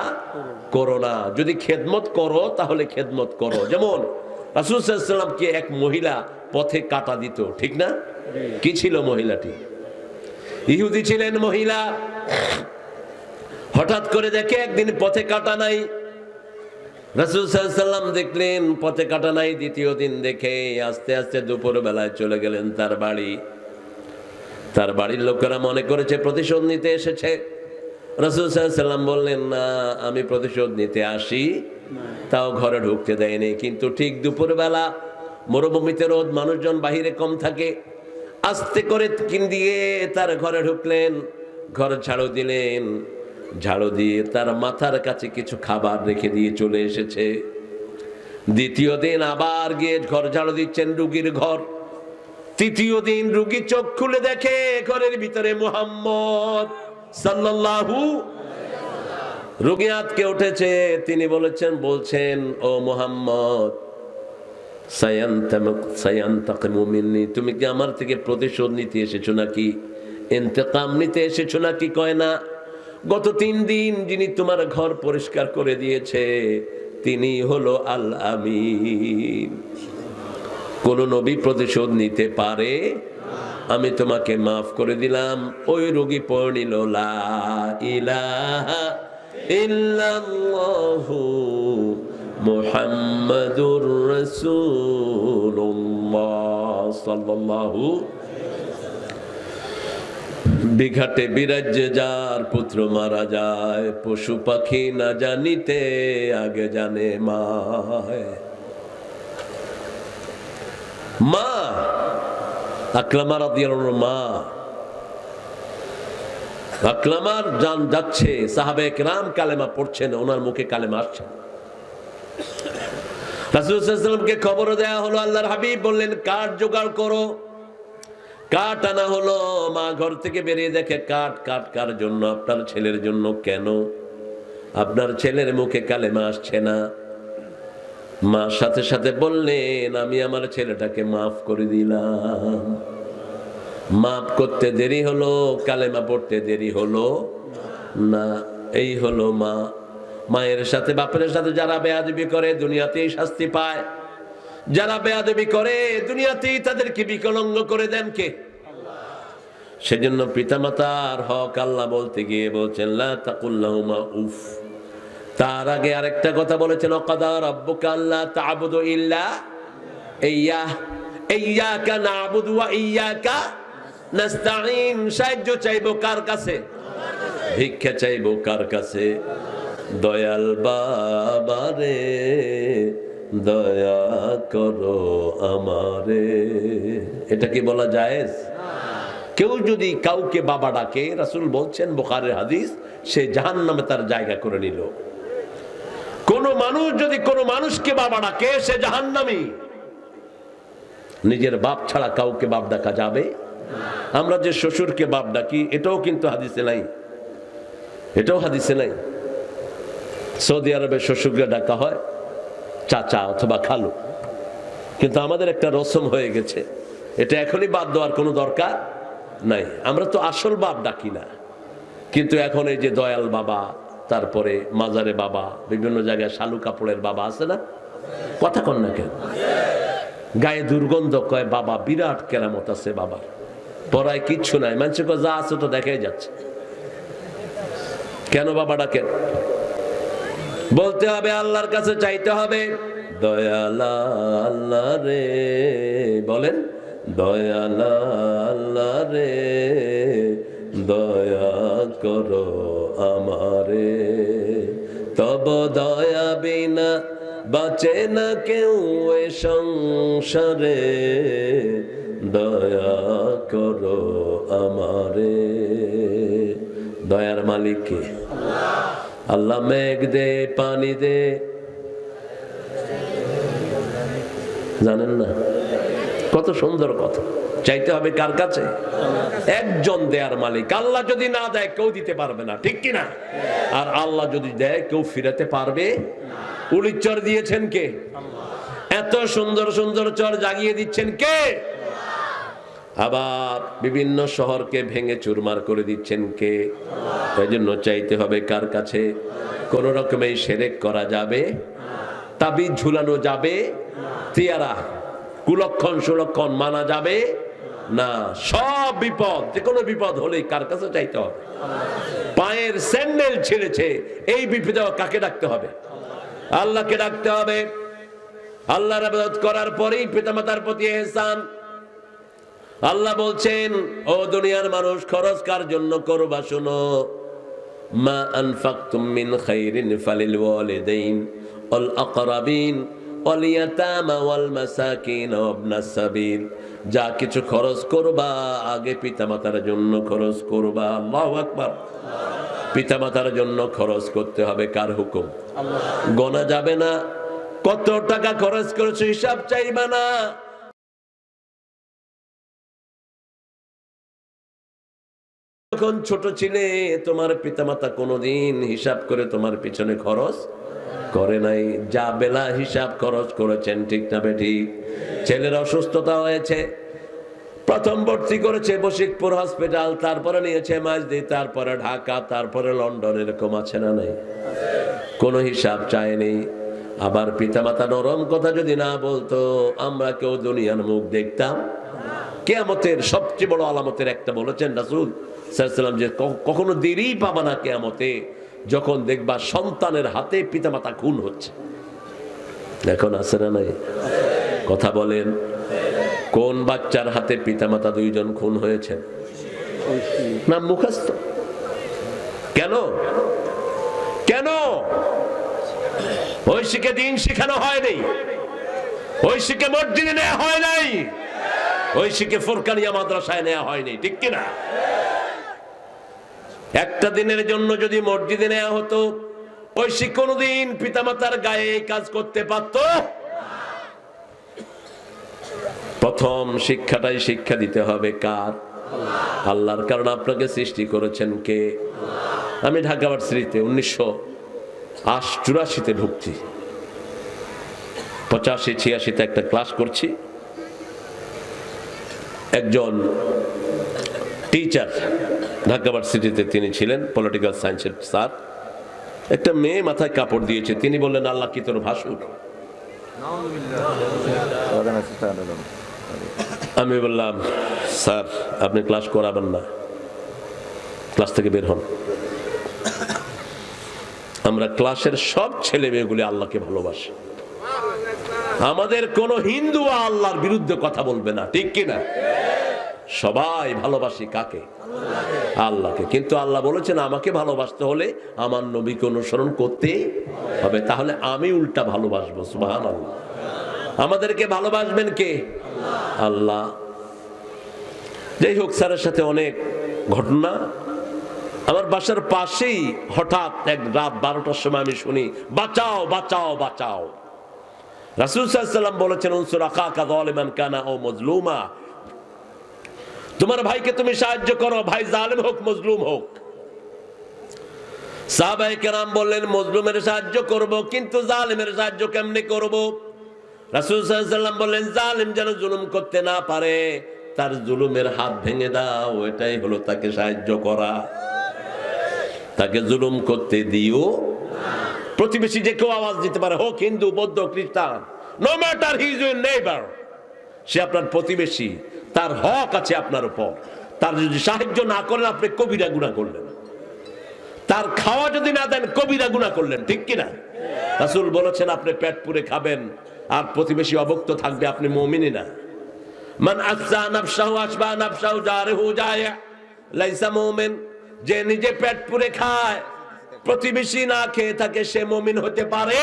করো না, যদি খেদমত করো তাহলে খেদমত করো। যেমন রাসূল সাল্লাল্লাহু আলাইহি ওয়াসাল্লামকে এক মহিলা পথে কাটা দিত, ঠিক না? কি ছিল মহিলাটি? ইহুদি ছিলেন মহিলা। হঠাৎ করে দেখে একদিন পথে কাটা নাই, রাসূল সাল্লাল্লাহু আলাইহি ওয়াসাল্লাম দেখলেন পথে কাটা নাই। দ্বিতীয় দিন দেখে আস্তে আস্তে দুপুর বেলায় চলে গেলেন তার বাড়ি। তার বাড়ির লোকেরা মনে করেছে প্রতিশোধ নিতে এসেছে। রাসূল সাল্লাল্লাহু আলাইহি ওয়াসাল্লাম বললেন, না, আমি প্রতিশোধ নিতে আসি, তাও ঘরে ঢুকতে দেয়নি। কিন্তু ঠিক দুপুর বেলা, মরুভূমিতে রোদ, মানুষজন বাহিরে কম থাকে, আস্তে করে দিয়ে তার ঘরে ঢুকলেন, ঘর ঝাড়ু দিলেন, ঝাড়ু দিয়ে তার মাথার কাছে কিছু খাবার রেখে দিয়ে চলে এসেছে। দ্বিতীয় দিন আবার গিয়ে ঘর ঝাড়ু দিচ্ছেন, রুগীর ঘর। তৃতীয় দিন রুগী চোখ খুলে দেখে ঘরের ভিতরে মুহাম্মদ সাল্লাল্লাহু। রুগী আতকে উঠেছে, তিনি বলছেন ও মুহাম্মদ, সায়ান্তাকিমু মিন্নি, তুমি কি আমার থেকে প্রতিশোধ নিতে এসেছো নাকি, ইন্তেকাম নিতে এসেছো নাকি? কয় না, গত 3 দিন যিনি তোমার ঘর পরিষ্কার করে দিয়েছে তিনি হলো আল আমিন। কোন নবী প্রতিশোধ নিতে পারে? আমি তোমাকে মাফ করে দিলাম। ওই রোগী পড়ে নিল লা ইলাহা ইল্লাল্লাহু মুহাম্মাদুর রাসূলুল্লাহ সাল্লাল্লাহু। বিঘাটে বিরাজ্যে যার পুত্র মারা যায়, পশু পাখি না জানিতে আগে জানে মায়। মা আকলামা রাদিয়াল্লাহু আনহু, মা আকলামার জান যাচ্ছে, সাহাবায়ে কেরাম কালেমা পড়ছেন, ওনার মুখে কালেমা আসছে। রাসূল সাল্লাল্লাহু আলাইহি ওয়াসাল্লামকে খবর দেয়া হলো, আল্লাহর হাবিব বললেন কাঠ জোগাড় করো। কাঠ আনা হলো। মা ঘর থেকে বেরিয়ে দেখে কাঠ কার জন্য? আপনার ছেলের জন্য। কেন? আপনার ছেলের মুখে কালেমা আসছে না। মা সাথে সাথে বললেন আমি আমার ছেলেটাকে মাফ করে দিলাম। মাফ করতে দেরি হলো, কালেমা পড়তে দেরি হলো না। এই হলো মা। মায়ের সাথে বাপের সাথে যারা বেয়াদবি করে দুনিয়াতেই শাস্তি পায়, যারা বেয়াদবি করে দুনিয়াতেই তাদেরকে বিকলঙ্গ করে দেন কে? সেজন্য পিতামাতার হক আল্লাহ বলতে গিয়ে বলছেন লা তাকুল লাহুমা উফ। তার আগে আরেকটা কথা বলেছেন, ওয়াকাদা রাব্বুকা আল্লা তা'বুদু ইল্লা ইয়্যাহ, ইয়্যাকা না'বুদু ওয়া ইয়্যাকা নাস্তাঈন। সাহায্য চাইবো কার কাছে? ভিক্ষা চাইবো কার কাছে? দয়াল বাবারে দয়া করো আমারে। এটা কি বলা জায়েজ? কেউ যদি কাউকে বাবা ডাকে, রাসূল বলছেন বুখারীর হাদিস, সে জাহান্নামে তার জায়গা করে নিল। কোন মানুষ যদি কোন মানুষকে বাবা ডাকে সে জাহান্নামী। নিজের বাপ ছাড়া কাউকে বাপ ডাকা যাবে? আমরা যে শ্বশুরকে বাপ ডাকি এটাও কিন্তু হাদিসে নাই, এটাও হাদিসে নাই। সৌদি আরবে শ্বশুরকে ডাকা হয় চাচা অথবা খালু, কিন্তু আমাদের একটা রসম হয়ে গেছে, এটা এখনই বাদ দেওয়ার কোনো দরকার নাই। আমরা তো আসল বাপ ডাকি না, কিন্তু এখন এই যে দয়াল বাবা, তারপরে মাজারে বাবা, বিভিন্ন জায়গায় শালু কাপড়ের বাবা আছে না? কথা কন না কেন? গায়ে দুর্গন্ধ, কয় বাবা বিরাট কেরামত আছে বাবার, পড়ায় কিচ্ছু নাই, মানুষ যা আছে তো দেখাই যাচ্ছে। কেন বাবা ডাকেন? বলতে হবে আল্লাহর কাছে চাইতে হবে, দয়ালা আল্লাহ রে, বলেন দয়ালা আল্লাহ রে দয়া করো আমারে। তব দয়া বিনা বাঁচে না কেউ এ সংসারে, দয়া করো আমারে। দয়ার মালিক কে? আল্লাহ মেঘ দে, পানি দে, জানেন না? কত সুন্দর কথা। চাইতে হবে কার কাছে? একজন দেয়ার মালিক। আল্লাহ যদি না দেয় কেউ দিতে পারবে না, ঠিক কিনা? আর আল্লাহ যদি দেয় কেউ ফিরাতে পারবে? উলির চর দিয়েছেন কে? এত সুন্দর সুন্দর চর জাগিয়ে দিচ্ছেন কে? আবার বিভিন্ন শহরকে ভেঙে চুরমার করে দিচ্ছেন কে? এই জন্য চাইতে হবে কার কাছে? কোন রকমে শিরক করা যাবে? তাবিজ ঝুলানো যাবে? তিয়ারা কুলক্ষণ সুলক্ষণ মানা যাবে না। সব বিপদ, যে কোনো বিপদ হলেই কার কাছে চাইতে হবে? পায়ের স্যান্ডেল ছিঁড়েছে, এই বিপদে কাকে ডাকতে হবে? আল্লাহকে ডাকতে হবে। আল্লাহর ইবাদত করার পরেই পিতামাতার প্রতি ইহসান। আল্লাহ বলছেন, ও দুনিয়ার মানুষ, খরচ কার জন্য করবা শোনো। মা আনফাকতুম মিন খাইরিন ফালিল ওয়ালিদাইন ওয়াল আকরাবিন ওয়াল ইয়াতামা ওয়াল মাসাকিন ওয়া ইবনাস সাবিল। যা কিছু খরচ করবা আগে পিতামাতার জন্য খরচ করবা। আল্লাহু আকবার। পিতামাতার জন্য খরচ করতে হবে, কার হুকুম? গোনা যাবে না, কত টাকা খরচ করেছো হিসাব চাইবা না। যখন ছোট ছিলে তোমার পিতামাতা কোনোদিন হিসাব করে তোমার পিছনে খরচ করে নাই, যা বেলা হিসাব খরচ করেছেন, ঠিক না বেঠিক? ছেলের অসুস্থতা হয়েছে, প্রথম ভর্তি করেছে বশিকপুর হসপিটাল, তারপরে নিয়েছে মাঝদি, তারপরে ঢাকা, তারপরে লন্ডন, এরকম আছে না নাই? কোনো হিসাব চায়নি। আবার পিতামাতা নরম কথা যদি না বলতো, আমরা কেউ দুনিয়ার মুখ দেখতাম। কিয়ামতের সবচেয়ে বড় আলামতের একটা বলেছেন রাসূল সাল্লাল্লাহু আলাইহি ওয়াসাল্লাম, যে কখনো দেরি পাবা না কিয়ামতে, যখন দেখবা সন্তানের হাতে পিতামাতা খুন হচ্ছে। এখন আছে না নাই? কথা বলেন, কোন বাচ্চার হাতে পিতামাতা দুইজন খুন হয়েছে? না মুখস্থ? কেন কেন ঐশীকে দিন শিখানো হয়নি, ঐশীকে মসজিদে নেওয়া হয় নাই, ঐশীকে ফুরকানিয়া মাদ্রাসায় নেওয়া হয়নি, ঠিক কিনা? একটা দিনের জন্য যদি মসজিদে নেওয়া হতো, ঐশী কোনদিন পিতামাতার গায়ে কাজ করতে পারত? প্রথম শিক্ষাটাই শিক্ষা দিতে হবে কার? আল্লাহর। কারণ আপনাকে সৃষ্টি করেছেন কে? আমি ঢাকা ভার্সিটিতে 1984-তে ঢুকছি, 85-86-তে একটা ক্লাস করছি। একজন টিচার ঢাকা ভার্সিটিতে তিনি ছিলেন, পলিটিক্যাল সায়েন্সের স্যার। একটা মেয়ে মাথায় কাপড় দিয়েছে, তিনি বললেন, আল্লাহ কি তোর ভাসুর? আমি বললাম, স্যার আপনি ক্লাস করাবেন না, ক্লাস থেকে বের হন। আমরা ক্লাসের সব ছেলে মেয়েগুলি আল্লাহকে ভালোবাসে। আমাদের কোন হিন্দু আল্লাহর বিরুদ্ধে কথা বলবে না, ঠিক কিনা? সবাই ভালোবাসি কাকে? আল্লাহকে। কিন্তু আল্লাহ বলেছেন আমাকে ভালোবাসতে হলে আমার নবীকে অনুসরণ করতে হবে, তাহলে আমি উল্টা ভালোবাসবো। সুবহানাল্লাহ। আমাদেরকে ভালোবাসবেন কে? আল্লাহ। যাই হোক, স্যারের সাথে অনেক ঘটনা। আমার বাসার পাশেই হঠাৎ এক রাত 12টার সময় আমি শুনি, বাঁচাও বাঁচাও বাঁচাও। রাসূল সাল্লাল্লাহু আলাইহি ওয়াসাল্লাম বলেছেন, উনসুর আখাকা যালিমান কানা আও মাজলুমা, তোমার ভাইকে তুমি সাহায্য করো, ভাই জালেম হোক মজলুম হোক। সাহাবায়ে কেরাম বললেন, মজলুমের সাহায্য করব, কিন্তু জালেমের সাহায্য কেমনে করব? রাসূল সাল্লাল্লাহু আলাইহি ওয়াসাল্লাম বললেন, জালেম যেন জুলুম করতে না পারে, তার জুলুমের হাত ভেঙে দাও, এটাই হলো তাকে সাহায্য করা। তাকে জুলুম করতে দিও। প্রতিবেশী যে কেউ আওয়াজ দিতে পারে, হোক হিন্দু, বৌদ্ধ, খ্রিস্টান, no matter, he is your neighbour, সে আপনার প্রতিবেশী, তার হক আছে আপনার উপর। তার যদি সাহায্য না করেন, আপনি কবিরা গুনাহ করলেন। তার খাওয়া যদি না দেন, কবিরা গুনাহ করলেন, ঠিক কিনা? রাসূল বলেছেন, আপনি পেট পুরে খাবেন আর প্রতিবেশী অভুক্ত থাকবে, আপনি মুমিনই না। মান আসা নাফসাহু আশবা নাফসাহু জারিহু জায়া লাইসা মুমিন। যে নিজে পেট পুরে খায়, প্রতিবেশী না খেয়ে থাকে, সে মুমিন হতে পারে?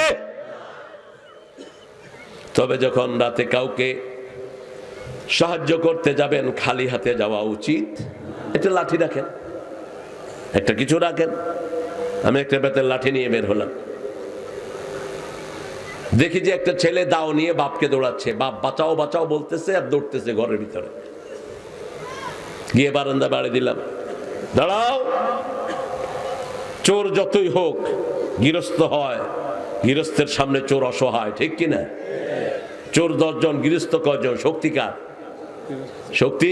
তবে যখন রাতে কাউকে সাহায্য করতে যাবেন, খালি হাতে যাওয়া উচিত। একটা লাঠি রাখেন, একটা কিছু রাখেন। আমি একটা বেতের লাঠি নিয়ে বের হলাম, দেখি যে একটা ছেলে দাও নিয়ে বাপকে দৌড়াচ্ছে, বাপ বাঁচাও বাঁচাও বলতেছে আর দৌড়তেছে ঘরের ভিতরে। গিয়ে বারান্দা বাড়ি দিলাম, দাঁড়াও। চোর যতই হোক গৃহস্থ হয়, গৃহস্থের সামনে চোর অসহায়, ঠিক কিনা? চোর 10 জন, গৃহস্থ কয়জন? শক্তিকার? শক্তি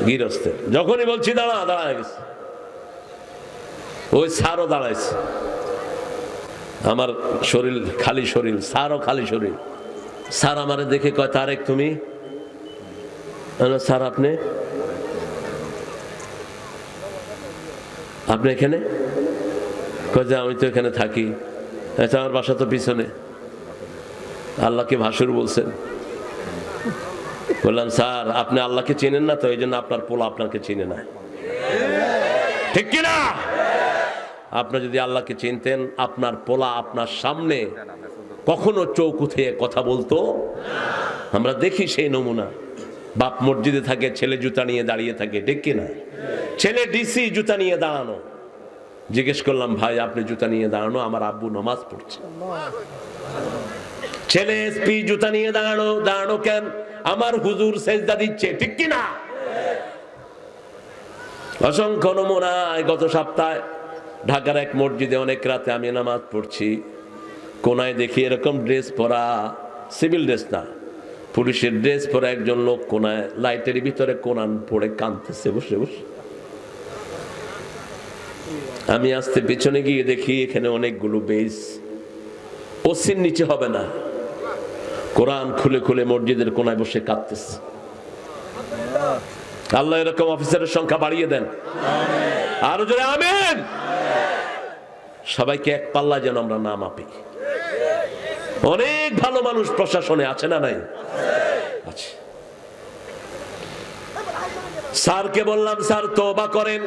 গৃহস্থের। যখনই বলছি দাঁড়া, দাঁড়ায় গেছে। ওই স্যারও দাঁড়াইছে, আমার শরীর খালি শরীর, স্যারও খালি শরীর। স্যার আমারে দেখে কয়, তারেক তুমি? স্যার আপনি? আপনি এখানে? কয় যে আমি তো এখানে থাকি। আচ্ছা, আমার বাসা তো পিছনে। আল্লাহকে ভাসুর বলছেন? বললাম, স্যার আপনি আল্লাহকে চেনেন না তো, এই জন্য আপনার পোলা আপনাকে চিনে না, ঠিক কিনা? আপনি যদি আল্লাহকে চিনতেন, আপনার পোলা আপনার সামনে কখনো চোখ উঠে কথা বলতো? আমরা দেখি সেই নমুনা। বাপ মসজিদে থাকে, ছেলে জুতা নিয়ে দাঁড়িয়ে থাকে, ঠিক কিনা? ছেলে ডিসি জুতা নিয়ে দাঁড়ানো। জিজ্ঞেস করলাম, ভাই আপনি জুতা নিয়ে দাঁড়ানো? আমার আব্বু নামাজ পড়ছে। ছেলে এসপি জুতা নিয়ে দাঁড়ানো কেন? আমার হুজুর সেজদা দিচ্ছে, ঠিক কি না? অসংখ্য নমুনায়। গত সপ্তাহে ঢাকার এক মসজিদে অনেক রাতে আমি নামাজ পড়ছি, কোনায় দেখি এরকম ড্রেস পরা, সিভিল ড্রেস না, পুলিশের ড্রেস পরা একজন লোক কোনায় লাইটের ভিতরে কোরআন পড়ে কাঁদতেছে বসে বসে। আমি আস্তে পিছনে গিয়ে দেখি এখানে অনেকগুলো বেজ, ওসির নিচে হবে না, কোরআন খুলে খুলে মসজিদের কোনায় বসে কাঁদতেছে। আল্লাহ এরকম অফিসারের সংখ্যা বাড়িয়ে দেন, আরো জোরে আমিন। সবাইকে এক পাল্লা যেন আমরা না মাপি। অনেক ভালো মানুষ প্রশাসনে আছে না নাই? আছে। স্যারকে বললাম স্যার তওবা করেন,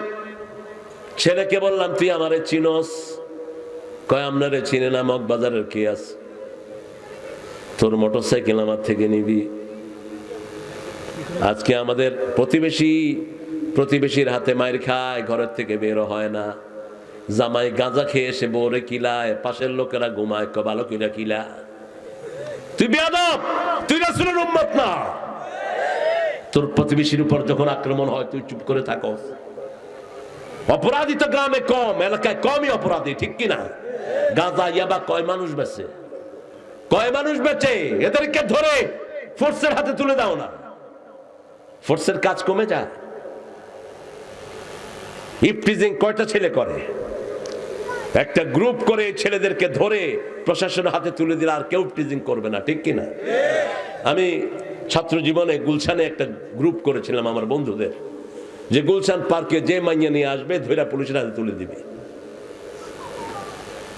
ছেলেকে বললাম তুই আমারে চিনস? কয় আপনারে চিনে না, মগবাজারের কি আছে, তোর মোটরসাইকেল আমার থেকে নিবি। আজকে আমাদের প্রতিবেশীর হাতে মায়ের খায়, ঘরের থেকে বেরো হয় না, জামাই গাঁজা খেয়ে এসে বউরে কিলায়, পাশের লোকেরা ঘুমায়, ভালো কিনা কিলা। তুই বেয়াদব, তুই রাসূলের উম্মত না। তোর প্রতিবেশীর উপর যখন আক্রমণ হয় তুই চুপ করে থাকো। অপরাধী তো গ্রামে কম, এলাকায় কমই অপরাধী, ঠিক কিনা? গাঁজা ইয়াবা কয় মানুষ বেচে, কয় মানুষ বেচে? এদেরকে ধরে ফোর্সের হাতে তুলে দাও না, ফোর্সের কাজ কমে যায়। ইফটিজিং কয়টা ছেলে করে? একটা গ্রুপ করে ছেলেদেরকে ধরে প্রশাসনের হাতে তুলে দিলে আর কেউ ইফটিজিং করবে না, ঠিক কিনা? আমি ছাত্র জীবনে গুলশানে একটা গ্রুপ করেছিলাম আমার বন্ধুদের, যে গুলশান পার্কে যে মাইয়া নিয়ে আসবে ধরে পুলিশের হাতে তুলে দিবে।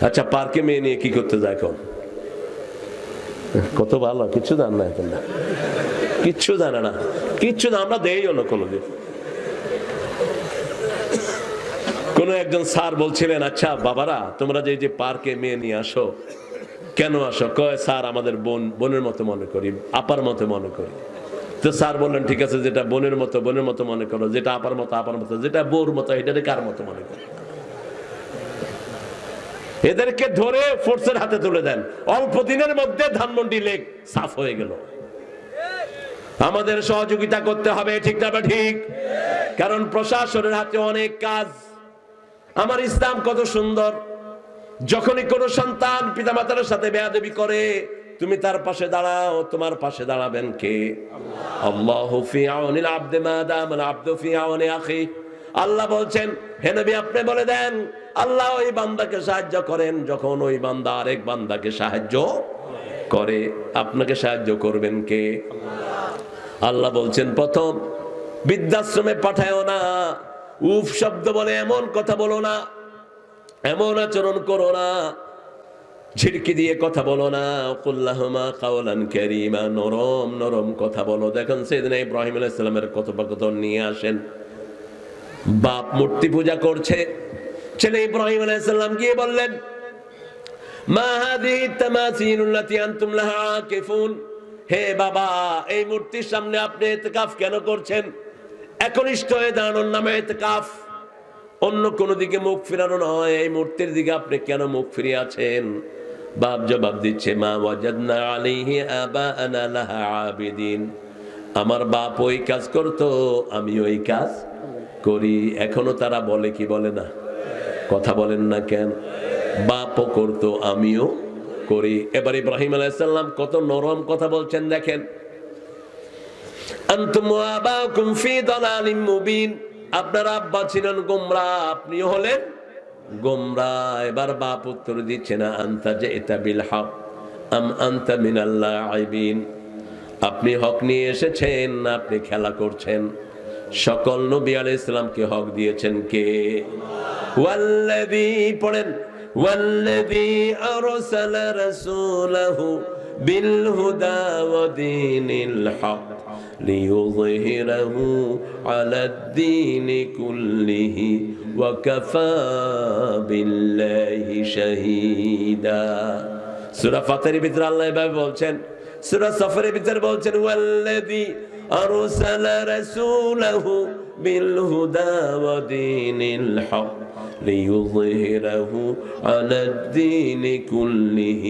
আচ্ছা, পার্কে মেয়ে নিয়ে কি করতে যায় এখন? কত ভালো, কিছু জান না এখন, না কিচ্ছু জানে না, কিচ্ছু না, আমরা দেইও না কোনোদিন। কোন একজন স্যার বলছিলেন, আচ্ছা বাবারা তোমরা যে পার্কে মেয়ে নিয়ে আসো, কেন আসো? কয় স্যার আমাদের বোনের মতো মনে করি, আপার মতো মনে করি। তো স্যার বললেন ঠিক আছে, যেটা বোনের মতো মনে করো, যেটা আপার মতো, যেটা বউর মতো এটাকে কার মতো মনে করো। এদেরকে ধরে ফোর্সের হাতে তুলে দেন, অল্প দিনের মধ্যে ধানমন্ডি লেক সাফ হয়ে গেল। আমাদের সহযোগিতা করতে হবে, ঠিক না ঠিক? কারণ প্রশাসনের হাতে অনেক কাজ। আমার ইসলাম কত সুন্দর, যখনই কোনো সন্তান পিতামাতার সাথে বেয়াদবি করে তুমি তার পাশে দাঁড়াও, তোমার পাশে দাঁড়াবেন কে? আল্লাহু ফি আউনিল আবদি মা দামাল আবদু ফি আউনি আখি। আল্লাহ বলছেন, হে নবী আপনি বলে দেন আল্লাহ ওই বান্দাকে সাহায্য করেন যখন ওই বান্দা আরেক বান্দাকে সাহায্য করে। আপনাকে সাহায্য করবেন কে? আল্লাহ বলছেন প্রথম বৃদ্ধাশ্রমে পাঠায়ও না, উফ শব্দ বলে এমন কথা বলো না, এমন আচরণ করো না, ঝিড়কি দিয়ে কথা বলো না, কুল্লাহুমা কাওলান কারীমা, নরম নরম কথা বলো। দেখেন সাইয়েদনা ইব্রাহিম আলাইহিস সালামের কথোপকথন নিয়ে আসেন। বাপ মূর্তি পূজা করছে, ছেলে ইব্রাহিম আলাইহিস সালাম গিয়ে বললেন, মা হাযিহি তামাসিলুল্লাতী আনতুম লাহা আকিফুন, হে বাবা এই মূর্তির সামনে আপনি ইতিকাফ কেন করছেন? একনিষ্ঠ হয়ে দাঁড়ানোর নামে ইতিকাফ, অন্য কোন দিকে মুখ ফিরানো নয়। এই মূর্তির দিকে আপনি কেন মুখ ফিরিয়ে আছেন? বাপ জবাব দিচ্ছে, মা ওয়াজাদনা আলাইহি আবাআনা লাহা আবিদিন, আমার বাপ ওই কাজ করতো, আমি ওই কাজ করি। এখনো তারা বলে কি বলে না? কথা বলেন না কেন? বাপও করতো, আমিও করি। এবার ইব্রাহিম আলাইহিস সালাম কত নরম কথা বলছেন দেখেন, আনতুম ওয়া আবাউকুম ফি দালালিম মুবিন, আপনার আব্বা ছিলেন গোমরাহ, আপনিও হলেন গোমরাহ। এবার বাপ উত্তর দিচ্ছে না, আনতা জিতা বিল হক আম আনতা মিনাল লাঈবিন, আপনি হক নিয়ে এসেছেন না আপনি খেলা করছেন? সকল নবী আলাইহিস সালামকে হক দিয়েছেন কে? ওয়াল্লাযী পড়েন, ওয়াল্লাযী আরসালা রাসূলাহু বিল হুদা ওয়া দীনিল হক লিইয়ুযহিরাহু আলাদ-দীনি কুল্লিহি ওয়া কাফা বিল্লাহি শাহীদা। সূরা ফাতিরের ভিতরে আল্লাহ এভাবে বলছেন, সূরা সফরের ভিতরে বলছেন, ওয়াল্লাযী আরসালা রাসূলাহু بالهدى ودين الحق ليظهره على الدين كله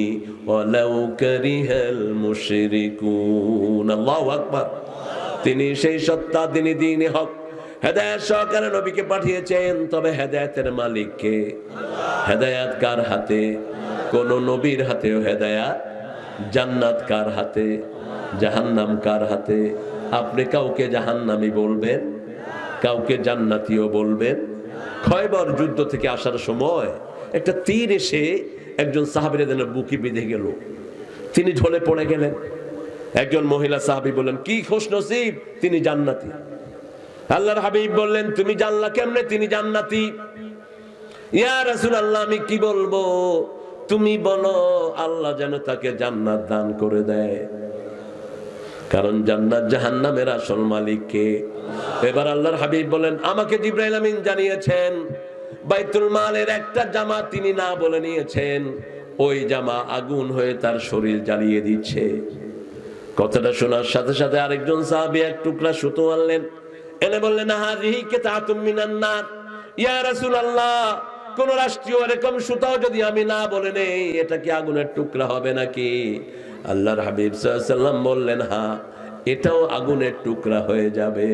ولو كره المشركون الله أكبر তিনি সেই সত্তা তিনি দ্বীন হক হেদায়েত সহকারে নবীকে পাঠিয়েছেন তবে হেদায়েতের মালিক কে হেদায়েত কার হাতে কোন নবীর হাতেও হেদায়েত জান্নাত কার হাতে জাহান্নাম কার হাতে আপনি কাউকে জাহান্নামী বলবেন কাউকে জান্নাতীও বলবেন খয়বর যুদ্ধ থেকে আসার সময় একটা তীর এসে একজন সাহাবীর বুকে বেঁধে গেল তিনি ঢলে পড়ে গেলেন একজন মহিলা সাহাবী বললেন কি খুশনসিব তিনি জান্নাতি আল্লাহর হাবিব বললেন তুমি জানলা কেমনে তিনি জান্নাতি ইয়া রাসূলুল্লাহ আমি কি বলবো তুমি বলো আল্লাহ যেন তাকে জান্নাত দান করে দেয় কারণ জান্নাত জাহান্নামের আসল মালিক কে এবার আল্লাহর হাবিব বলেন আমাকে জিবরাইল আমিন জানিয়েছেন বাইতুল মালের একটা জামা তিনি না বলে নিয়েছেন ওই জামা আগুন হয়ে তার শরীর জ্বালিয়ে দিচ্ছে কথাটা শোনার সাথে সাথে আরেকজন সাহাবী এক টুকরা সুতো আনলেন এনে বললেন হাযিহি কিতাতুম মিনান নার ইয়া রাসূলুল্লাহ কোন রাষ্ট্রীয় এরকম সুতাও যদি আমি না বলে নেই এটা কি আগুনের টুকরা হবে নাকি আল্লাহর হাবিব সাল্লাল্লাহু আলাইহি ওয়াসাল্লাম বললেন হ্যাঁ এটাও আগুনের টুকরা হয়ে যাবে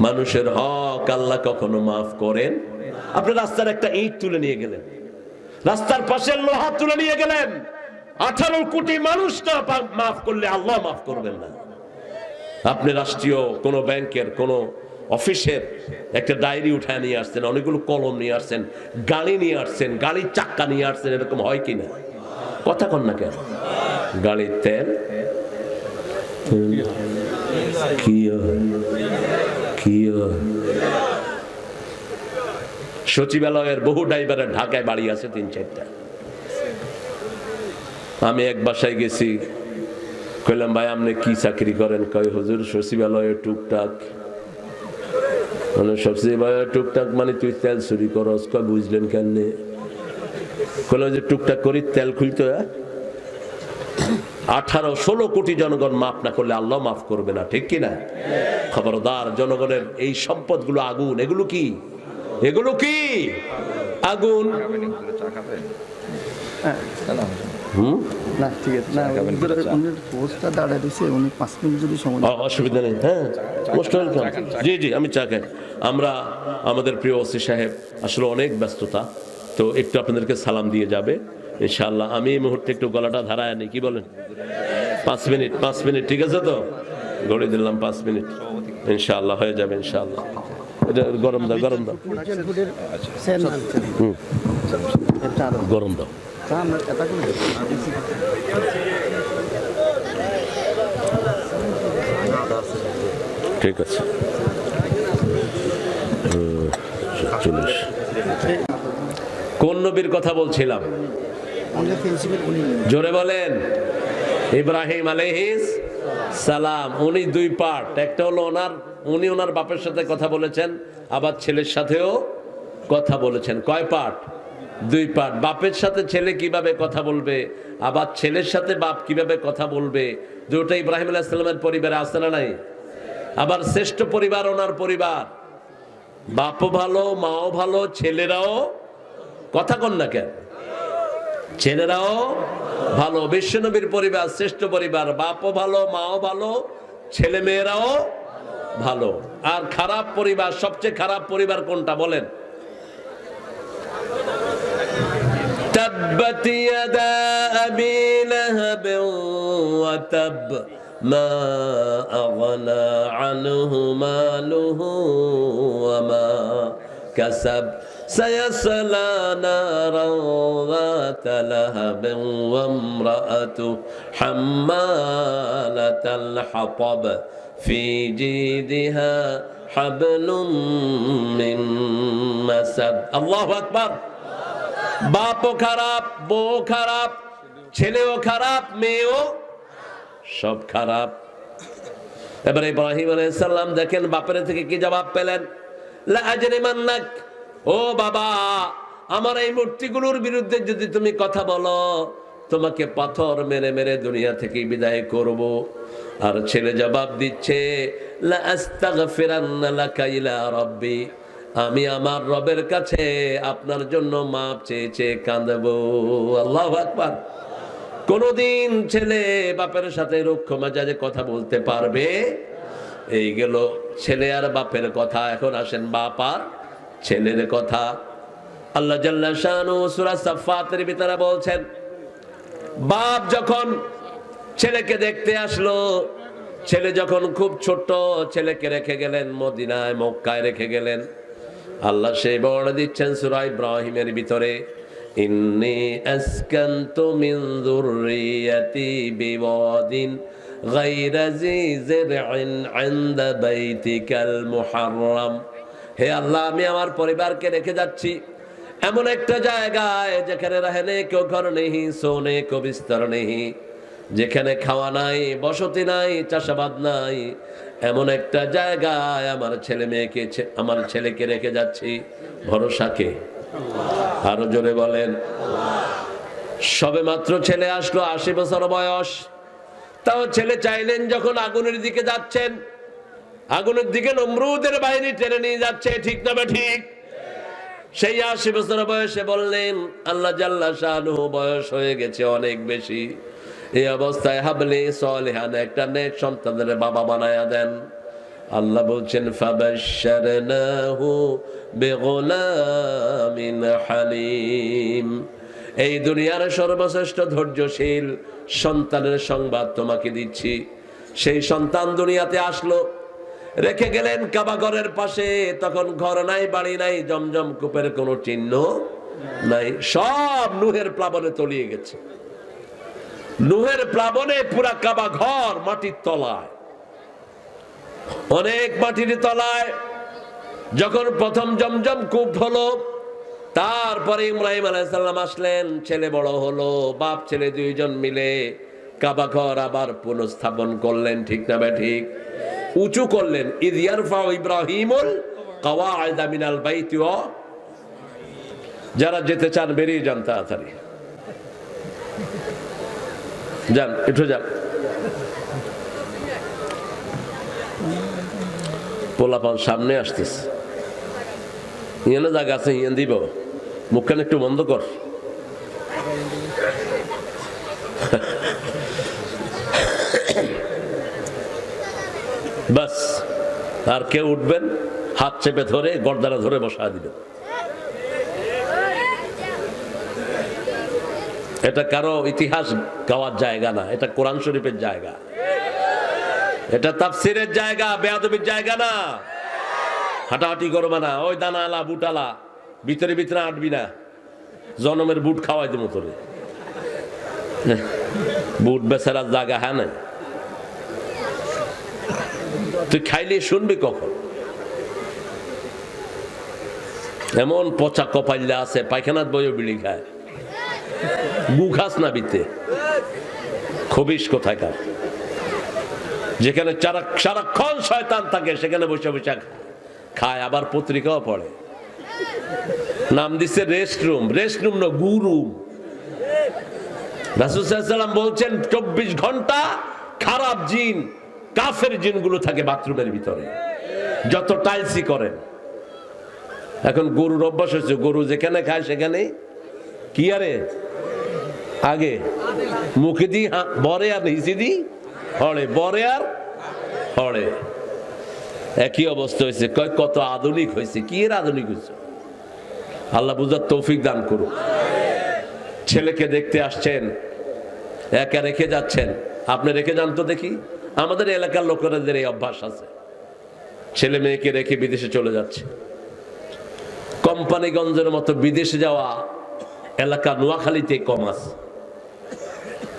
মানুষের হক আল্লাহ কখনো মাফ করেন আপনি রাস্তার একটা ইট তুলে নিয়ে গেলেন রাস্তার পাশের লোহা তুলে নিয়ে গেলেন 18 কোটি মানুষ না মাফ করলে আল্লাহ মাফ করবেন না আপনি রাষ্ট্রীয় কোন ব্যাংকের কোন অফিসের একটা ডায়েরি উঠায় নিয়ে আসছেন অনেকগুলো কলম নিয়ে আসছেন গাড়ি নিয়ে আসছেন গাড়ির চাক্কা নিয়ে আসছেন এরকম হয় কিনা কথা কন না কেন গাড়ির তেল সচিবালয়ের বহু ড্রাইভারের ঢাকায় বাড়ি আছে 3-4টা আমি এক বাসায় গেছি কইলাম ভাই আপনি কি চাকরি করেন কয় হুজুর সচিবালয়ে টুকটাক মানে সচিবালয়ে টুকটাক মানে তুই তেল চুরি করস কয় বুঝলেন কেমনে কইলাম যে টুকটাক করি তেল খুলতে 18-16 কোটি জনগণ মাফ না করলে আল্লাহ মাফ করবে না ঠিক কিনা খবরদার জনগণের এই সম্পদগুলো আগুন এগুলো কি আগুন না ঠিক আছে না উনি পোস্টটা দাঁড়ায় দিয়েছে উনি 5 মিনিট যদি সময় অসুবিধা নেই হ্যাঁ মোস্ট ওয়েলকাম জি জি আমি চা খাই আমরা আমাদের প্রিয় ওসি সাহেব আসলে অনেক ব্যস্ততা তো একটু আপনাদেরকে সালাম দিয়ে যাবে ইনশাআল্লাহ আমি এই মুহূর্তে একটু গলাটা ধারায় আনি কি বলেন 5 মিনিট ঠিক আছে তো গড়ে দিলাম 5 মিনিট ইনশাআল্লাহ হয়ে যাবে ইনশাআল্লাহ এটা গরম দাও গরম দাও ঠিক আছে কোন নবীর কথা বলছিলাম জোরে বলেন ইব্রাহিম আলাইহিস সালাম উনি 2 পার্ট একটা হলো উনি ওনার বাপের সাথে কথা বলেছেন আবার ছেলের সাথেও কথা বলেছেন কয় পার্ট 2 পার্ট বাপের সাথে ছেলে কিভাবে কথা বলবে আবার ছেলের সাথে বাপ কিভাবে কথা বলবে যেটা ইব্রাহিম আলাইহিস সালামের পরিবারে আছে না নাই আবার শ্রেষ্ঠ পরিবার ওনার পরিবার বাপও ভালো মাও ভালো ছেলেরাও কথা কন না কেন ছেলেরাও ভালো বিশ্বনবীর পরিবার শ্রেষ্ঠ পরিবার বাপও ভালো মাও ভালো ছেলে মেয়েরাও ভালো আর খারাপ পরিবার সবচেয়ে খারাপ পরিবার কোনটা বলেন تبت يدا أبي لهب وتب ما أغنى عنه ماله وما كسب سيصلى نارا ذات لهب وامرأته حمالة الحطب في جيدها حبل من مسد الله أكبر বাপও খারাপ বউ খারাপ ছেলেও খারাপ মেয়েও সব খারাপ এবারে ইব্রাহিম আলাইহিস সালাম দেখেন বাপের থেকে কি জবাব পেলেন লা আজরিমান্নাক ও বাবা আমার এই মূর্তিগুলোর বিরুদ্ধে যদি তুমি কথা বলো তোমাকে পাথর মেরে মেরে দুনিয়া থেকে বিদায় করব। আর ছেলে জবাব দিচ্ছে, লা আস্তাগফিরান্না লাকা ইলা রাব্বি, আমি আমার রবের কাছে আপনার জন্য মাপ চেয়ে চেয়ে কাঁদবো। আল্লাহু আকবার। কোনদিন ছেলে বাপের সাথে রুক্ষ মেজাজে কথা বলতে পারবে? এই গেল ছেলে আর বাপের কথা। এখন আসেন বাপ আর ছেলের কথা। আল্লাহ জাল্লা শানু সূরা সাফফাতের ভিতরে বলছেন, বাপ যখন ছেলেকে দেখতে আসলো, ছেলে যখন খুব ছোট, ছেলেকে রেখে গেলেন মদিনায়, মক্কায় রেখে গেলেন। আল্লাহ সেই বর্ণনা দিচ্ছেন সূরা ইব্রাহিমের ভিতরে, ইন্নী আসকানতু মিন যুররিয়াতি বিওয়াদিন গায়রা যী যারইন ইনদা বাইতিকাল মুহাররাম। হে আল্লাহ, আমি আমার পরিবারকে রেখে যাচ্ছি এমন একটা জায়গায় যেখানে রহনে কো ঘর নেই, সোনে কো বিস্তর নেই, যেখানে খাওয়া নাই, বসতি নাই, চাষাবাদ নাই, এমন একটা জায়গায় আমার ছেলে মেয়েকে, আমার ছেলেকে রেখে যাচ্ছি। ভরসাকে আরো জোরে বলেন। সবে মাত্র ছেলে আসলো, ৮০ বছর বয়স। তাও ছেলে চাইলেন, যখন আগুনের দিকে যাচ্ছেন, আগুনের দিকে নমরুদের বাহিনী টেনে নিয়ে যাচ্ছে, ঠিক না বা ঠিক? সেই ৮০ বছর বয়সে বললেন, আল্লাহ জাল্লা শানুহু বয়স হয়ে গেছে অনেক বেশি, এই অবস্থায় হাবলি সলিহান, একটা নেক সন্তানের বাবা বানায়া দেন। আল্লাহ বলছেন, ফাবাশশারনাহু বিগুলামিন হালিম, এই দুনিয়ার সর্বশ্রেষ্ঠ ধৈর্যশীল সন্তানের সংবাদ তোমাকে দিচ্ছি। সেই সন্তান দুনিয়াতে আসলো, রেখে গেলেন কাবা ঘরের পাশে। তখন ঘর নাই, বাড়ি নাই, জমজম কূপের কোনো চিহ্ন নাই, সব নূহের প্লাবনে তলিয়ে গেছে। নূহের প্লাবনে পুরা কাবা ঘর মাটির তলায়, অনেক মাটির তলায়। যখন প্রথম জমজম কূপ হলো, তারপরে ইব্রাহিম আলাইহিস সালাম আসলেন, ছেলে বড় হলো, বাপ ছেলে দুইজন মিলে কাবা ঘর আবার পুনঃস্থাপন করলেন, ঠিক না বে ঠিক? উঁচু করলেন। ইয ইয়ারফাউ ইব্রাহিমুল কাওয়াইদা মিনাল বাইতি, যারা যেতে চান বেরিয়ে যান, তাড়াতাড়ি যান, একটু যান। পোলাপান সামনে আসতেছে, ইয়ানে জায়গা আছে, ইয়ান দিব, মুখখান একটু বন্ধ কর। বাস, আর কেউ উঠবেন, হাত চেপে ধরে গর্দানা ধরে বসা দিবেন। এটা কারো ইতিহাস গাওয়ার জায়গা না, এটা কোরআন শরীফের জায়গা, এটা তাফসীরের জায়গা, বেয়াদবির জায়গা না। হাঁটাহাঁটি করবে না, ওই দানালা বুটালা ভিতরে ভিতরে আটবি না, জনমের বুট খাওয়াই দেবো তোরে। বুট বেচারার জায়গা হ্যাঁ নাই, তুই খাইলে শুনবি কখন? এমন পচা কপাইল্লা আছে, পায়খানার বইও বিড়ি খায়, গু খাস না বিতে, খবিস কোথাকার। যেখানে সারাক্ষণ শয়তান থাকে, সেখানে বসে বসে খায়, আবার পত্রিকাও পড়ে। নাম দিচ্ছে রেস্ট রুম, রেস্ট রুম না, গুরুম। রাসূল সাল্লাল্লাহু আলাইহি ওয়াসাল্লাম বলছেন, 24 ঘন্টা খারাপ জিন, কাফের জিনগুলো থাকে বাথরুমের ভিতরে, যত টাইলসই করেন। এখন গরুর অভ্যাস হচ্ছে, গরু যেখানে খায় সেখানে কি আরে আগে মুখে দি বরে আর নিচে দি হড়ে, বরে আর হড়ে, একই অবস্থা হয়েছে। কত আধুনিক হয়েছে, কি এর আধুনিক হয়েছে? আল্লাহ বুঝার তৌফিক দান করুক। ছেলেকে দেখতে আসছেন, একা রেখে যাচ্ছেন, আপনি রেখে যান তো দেখি। আমাদের এলাকার লোকেদের এই অভ্যাস আছে, ছেলে মেয়েকে রেখে বিদেশে চলে যাচ্ছে। কোম্পানিগঞ্জের মতো বিদেশে যাওয়া এলাকা নোয়াখালীতে কম আছে।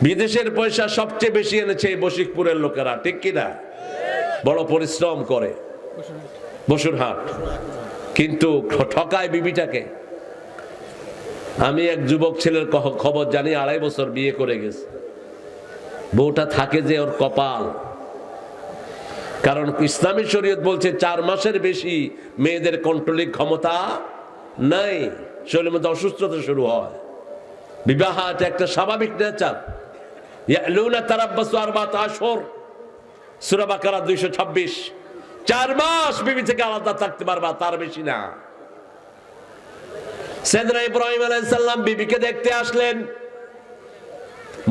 বিদেশের পয়সা সবচেয়ে বেশি এনেছে এই বশিকপুরের লোকেরা, ঠিক কিনা? বড় পরিশ্রম করে বসুরহাট, কিন্তু ঠকায় বিবিটাকে। আমি এক যুবক ছেলের খবর জানি, ২.৫ বছর বিয়ে করে গেছে, বউটা থাকে যে ওর কপাল। কারণ ইসলামী শরীয়ত বলছে 4 মাসের বেশি মেয়েদের কন্ট্রোলিং ক্ষমতা নাই, শরীরের মধ্যে অসুস্থতা শুরু হয়। বিবাহ এটা একটা স্বাভাবিক নেচার। ইয়ালুনা তারাব্বাসু আরবাআত আশহুর, সূরা বাকারা 226। 4 মাস বিবি থেকে আলাদা থাকতে পারবা, তার বেশি না। সাইয়েদনা ইব্রাহিম আলাইহিস সালাম বিবিকে দেখতে আসলেন।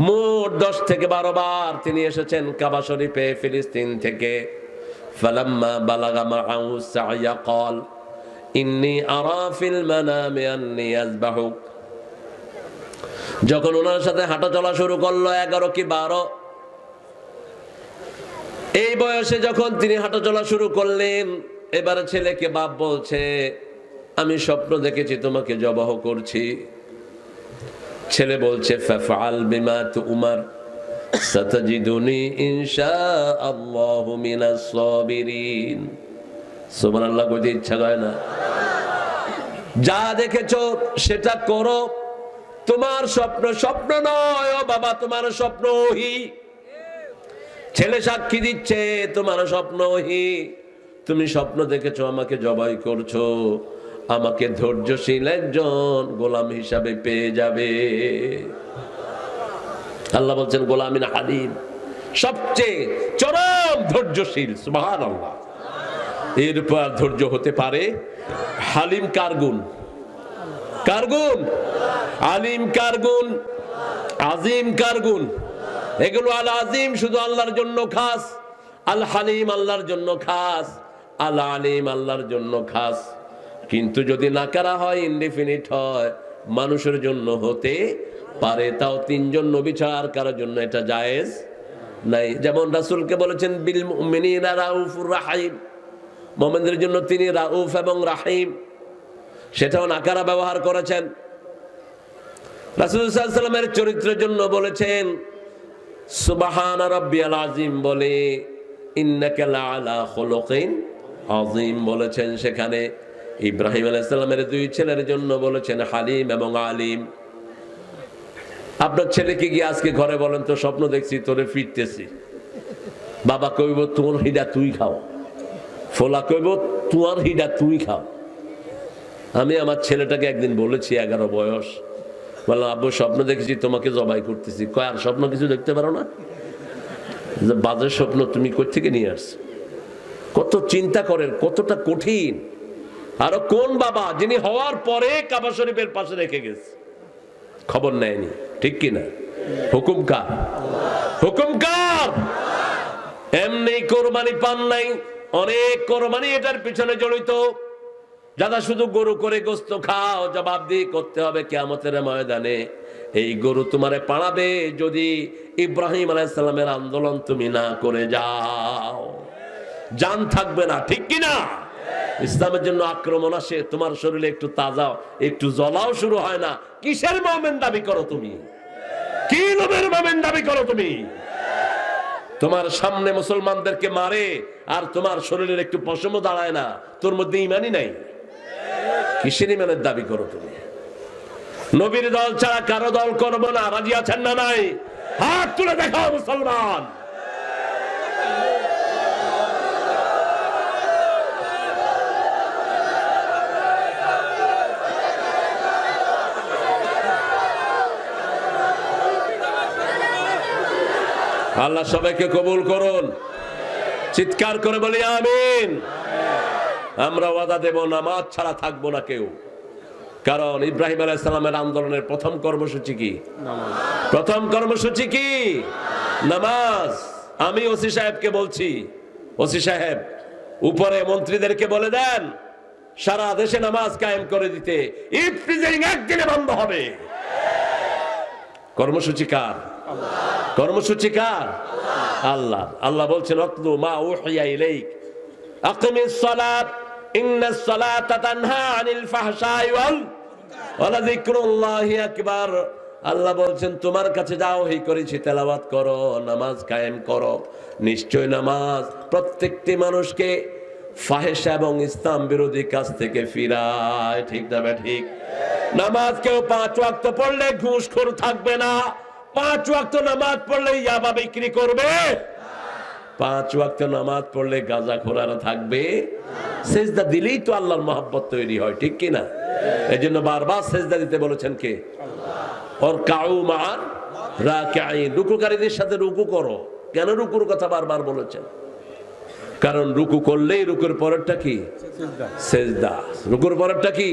মোট 10 থেকে 12 বার তিনি এসেছেন কাবা শরীফে ফিলিস্তিন থেকে। ফালাম্মা বালাগা মাআহু সাইয়া ক্বাল ইন্নী আরা ফিল মানামি আন্নী আযবাহুক। যখন ওনার সাথে হাঁটা চলা শুরু করলো 11 কি 12, এই বয়সে যখন তিনি হাঁটা চলা শুরু করলেন, এবারে ছেলেকে বাপ বলছে আমি স্বপ্ন দেখেছি তোমাকে জবাহ করছি। ছেলে বলছে ফাফআল বিমা তুমার সাতাজিদুনি ইনশাআল্লাহু মিনাস সাবিরিন। সুবহানাল্লাহ কইতে ইচ্ছা করে না? যা দেখেছো সেটা করো। তোমার স্বপ্ন স্বপ্ন নয় ও বাবা, তোমার স্বপ্ন ওহী। ছেলে সাক্ষী দিচ্ছে তোমার স্বপ্ন ওহী। তুমি স্বপ্ন দেখেছো আমাকে জবাই করছো, আমাকে ধৈর্যশীল একজন গোলাম হিসাবে পেয়ে যাবে। আল্লাহ বলছেন গোলামিন হালিম, সবচেয়ে চরম ধৈর্যশীল। সুবহানাল্লাহ। এরপর ধৈর্য হতে পারে হালিম কার গুণ? কার গুণ? আলিম কার গুণ? আজিম কার গুণ? এগুলো আল আজিম শুধু আল্লাহর জন্য খাস, আল হালিম আল্লাহর জন্য খাস, আল আলিম আল্লাহর জন্য খাস। কিন্তু যদি নাকারা হয়, ইনডিফিনিট হয়, মানুষের জন্য হতে পারে, তাও 3 জন নবী ছাড়া আর কারোর জন্য এটা জায়েজ নাই। যেমন রাসূলকে বলেছেন বিল মুমিনিনা রাউফুর রাহিম, মুমিনদের জন্য তিনি রাউফ এবং রাহিম, সেটাও নাকারা ব্যবহার করেছেন। রাসূল সাল্লাল্লাহু আলাইহি ওয়াসাল্লামের চরিত্রের জন্য বলেছেন সুবহানা রাব্বিয়াল আযীম বলে ইন্নাকা লাআলা খুলুকিন আযীম বলেছেন। সেখানে ইব্রাহিম আলাইহিস সালামের 2 ছেলের জন্য বলেছেন হালিম এবং আলিম। আপনার ছেলেকে গিয়ে আজকে ঘরে বলেন তো স্বপ্ন দেখছি তোরে ফিরতেছি, বাবা কইব তোর হিডা তুই খাও, ফোলা কইব তোমার হিডা তুই খাও। আমি আমার ছেলেটাকে একদিন বলেছি 11 বয়স, বললাম আব্বু স্বপ্ন দেখেছি তোমাকে জবাই করতেছি। কয় আর স্বপ্ন কিছু দেখতে পারো না? বাজে স্বপ্ন তুমি কই থেকে নিয়ে আসছো? কত চিন্তা করেন, কতটা কঠিন। আর কোন বাবা যিনি হওয়ার পরে কাবা শরীফের পাশে রেখে গেছে, খবর নেয়নি, ঠিক কিনা? হুকুম কার? হুকুম কার? এমনি কোরবানি পান নাই, অনেক কোরবানি এটার পিছনে জড়িত। যারা শুধু গরু করে গোস্ত খাও, জবাবদিহি করতে হবে কিয়ামতের ময়দানে। এই গরু তোমারে পাড়াবে যদি ইব্রাহিম আলাইহিস সালামের আন্দোলন তুমি না করে যাও, জান থাকবে না, ঠিক কিনা? ইসলামের জন্য আক্রমণ আসে, তোমার শরীরে একটু তাজাও একটু জ্বলাও শুরু হয় না। কিসের মুমিন দাবি করো তুমি? কি লোভের মুমিন দাবি করো তুমি? তোমার সামনে মুসলমানদেরকে মারে আর তোমার শরীরের একটু পশমও দাঁড়ায় না, তোর মধ্যে ইমানই নাই। কিসের ইমানের দাবি করো তুমি? নবীর দল ছাড়া কারো দল করবো না, রাজি আছেন না নাই? হাত তুলে দেখাও মুসলমান। আল্লাহ সবাইকে কবুল করুন। চিৎকার করে বলি আমিন। আমরা ওয়াদা দেব নামাজ ছাড়া থাকবো না কেউ। কারণ ইব্রাহিম আলাইহিস সালামের আন্দোলনের প্রথম কর্মসূচি কি? প্রথম কর্মসূচি কি? নামাজ। আমি ওসি সাহেবকে বলছি, ওসি সাহেব উপরে মন্ত্রীদেরকে বলে দেন সারা দেশে নামাজ কায়েম করে দিতে। ইফতিজিং একদিনে বন্ধ হবে। কর্মসূচি কার? কর্মসূচি কার? আল্লাহ। আল্লাহ বলছেন আতলু মা উহিয়া ইলাইক আকিমিস সালাত ইন্নাস সালাতা তানহা আনিল ফাহশাই ওয়ালা যিকরুল্লাহি আকবার। আল্লাহ বলছেন তোমার কাছে যা ওহী করেছি তেলাওয়াত করো, নামাজ কায়েম করো। নিশ্চয় নামাজ প্রত্যেকটি মানুষকে ফাহেশা এবং ইসলাম বিরোধী কাজ থেকে ফিরায়, ঠিক না ঠিক? নামাজ কেউ 5 ওয়াক্ত পড়লে ঘুষখোর থাকবে না। 5 ওয়াক্ত নামাজ পড়লে ইয়াবা বিক্রি করবে, 5 ওয়াক্ত নামাজ পড়লে গাঁজাখোরারা থাকবে। সেজদা দিলেই তো আল্লাহর মহব্বত তৈরি হয়, ঠিক কিনা? এই জন্য বারবার সেজদা দিতে বলেছেন কে? ওর কাউ মার রাকিঈন, রুকুকারীদের সাথে রুকু করো। কেন রুকুর কথা বারবার বলেছেন? কারণ রুকু করলেই রুকুর পরেরটা কি? সেজদা। রুকুর পরেরটা কি?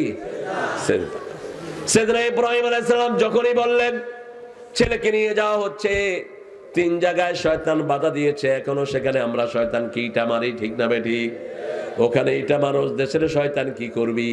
সেজদা। সেজদা ইব্রাহিম আলাইহিস সালাম যখনই বললেন ছেলেকে নিয়ে যাওয়া হচ্ছে, 3 জায়গায় শয়তান বাধা দিয়েছে, এখনো সেখানে আমরা শয়তানকে ইটা মারি, ঠিক না বেঠিক? ওখানে ইটা মানুষ দেশের শয়তান কি করবি?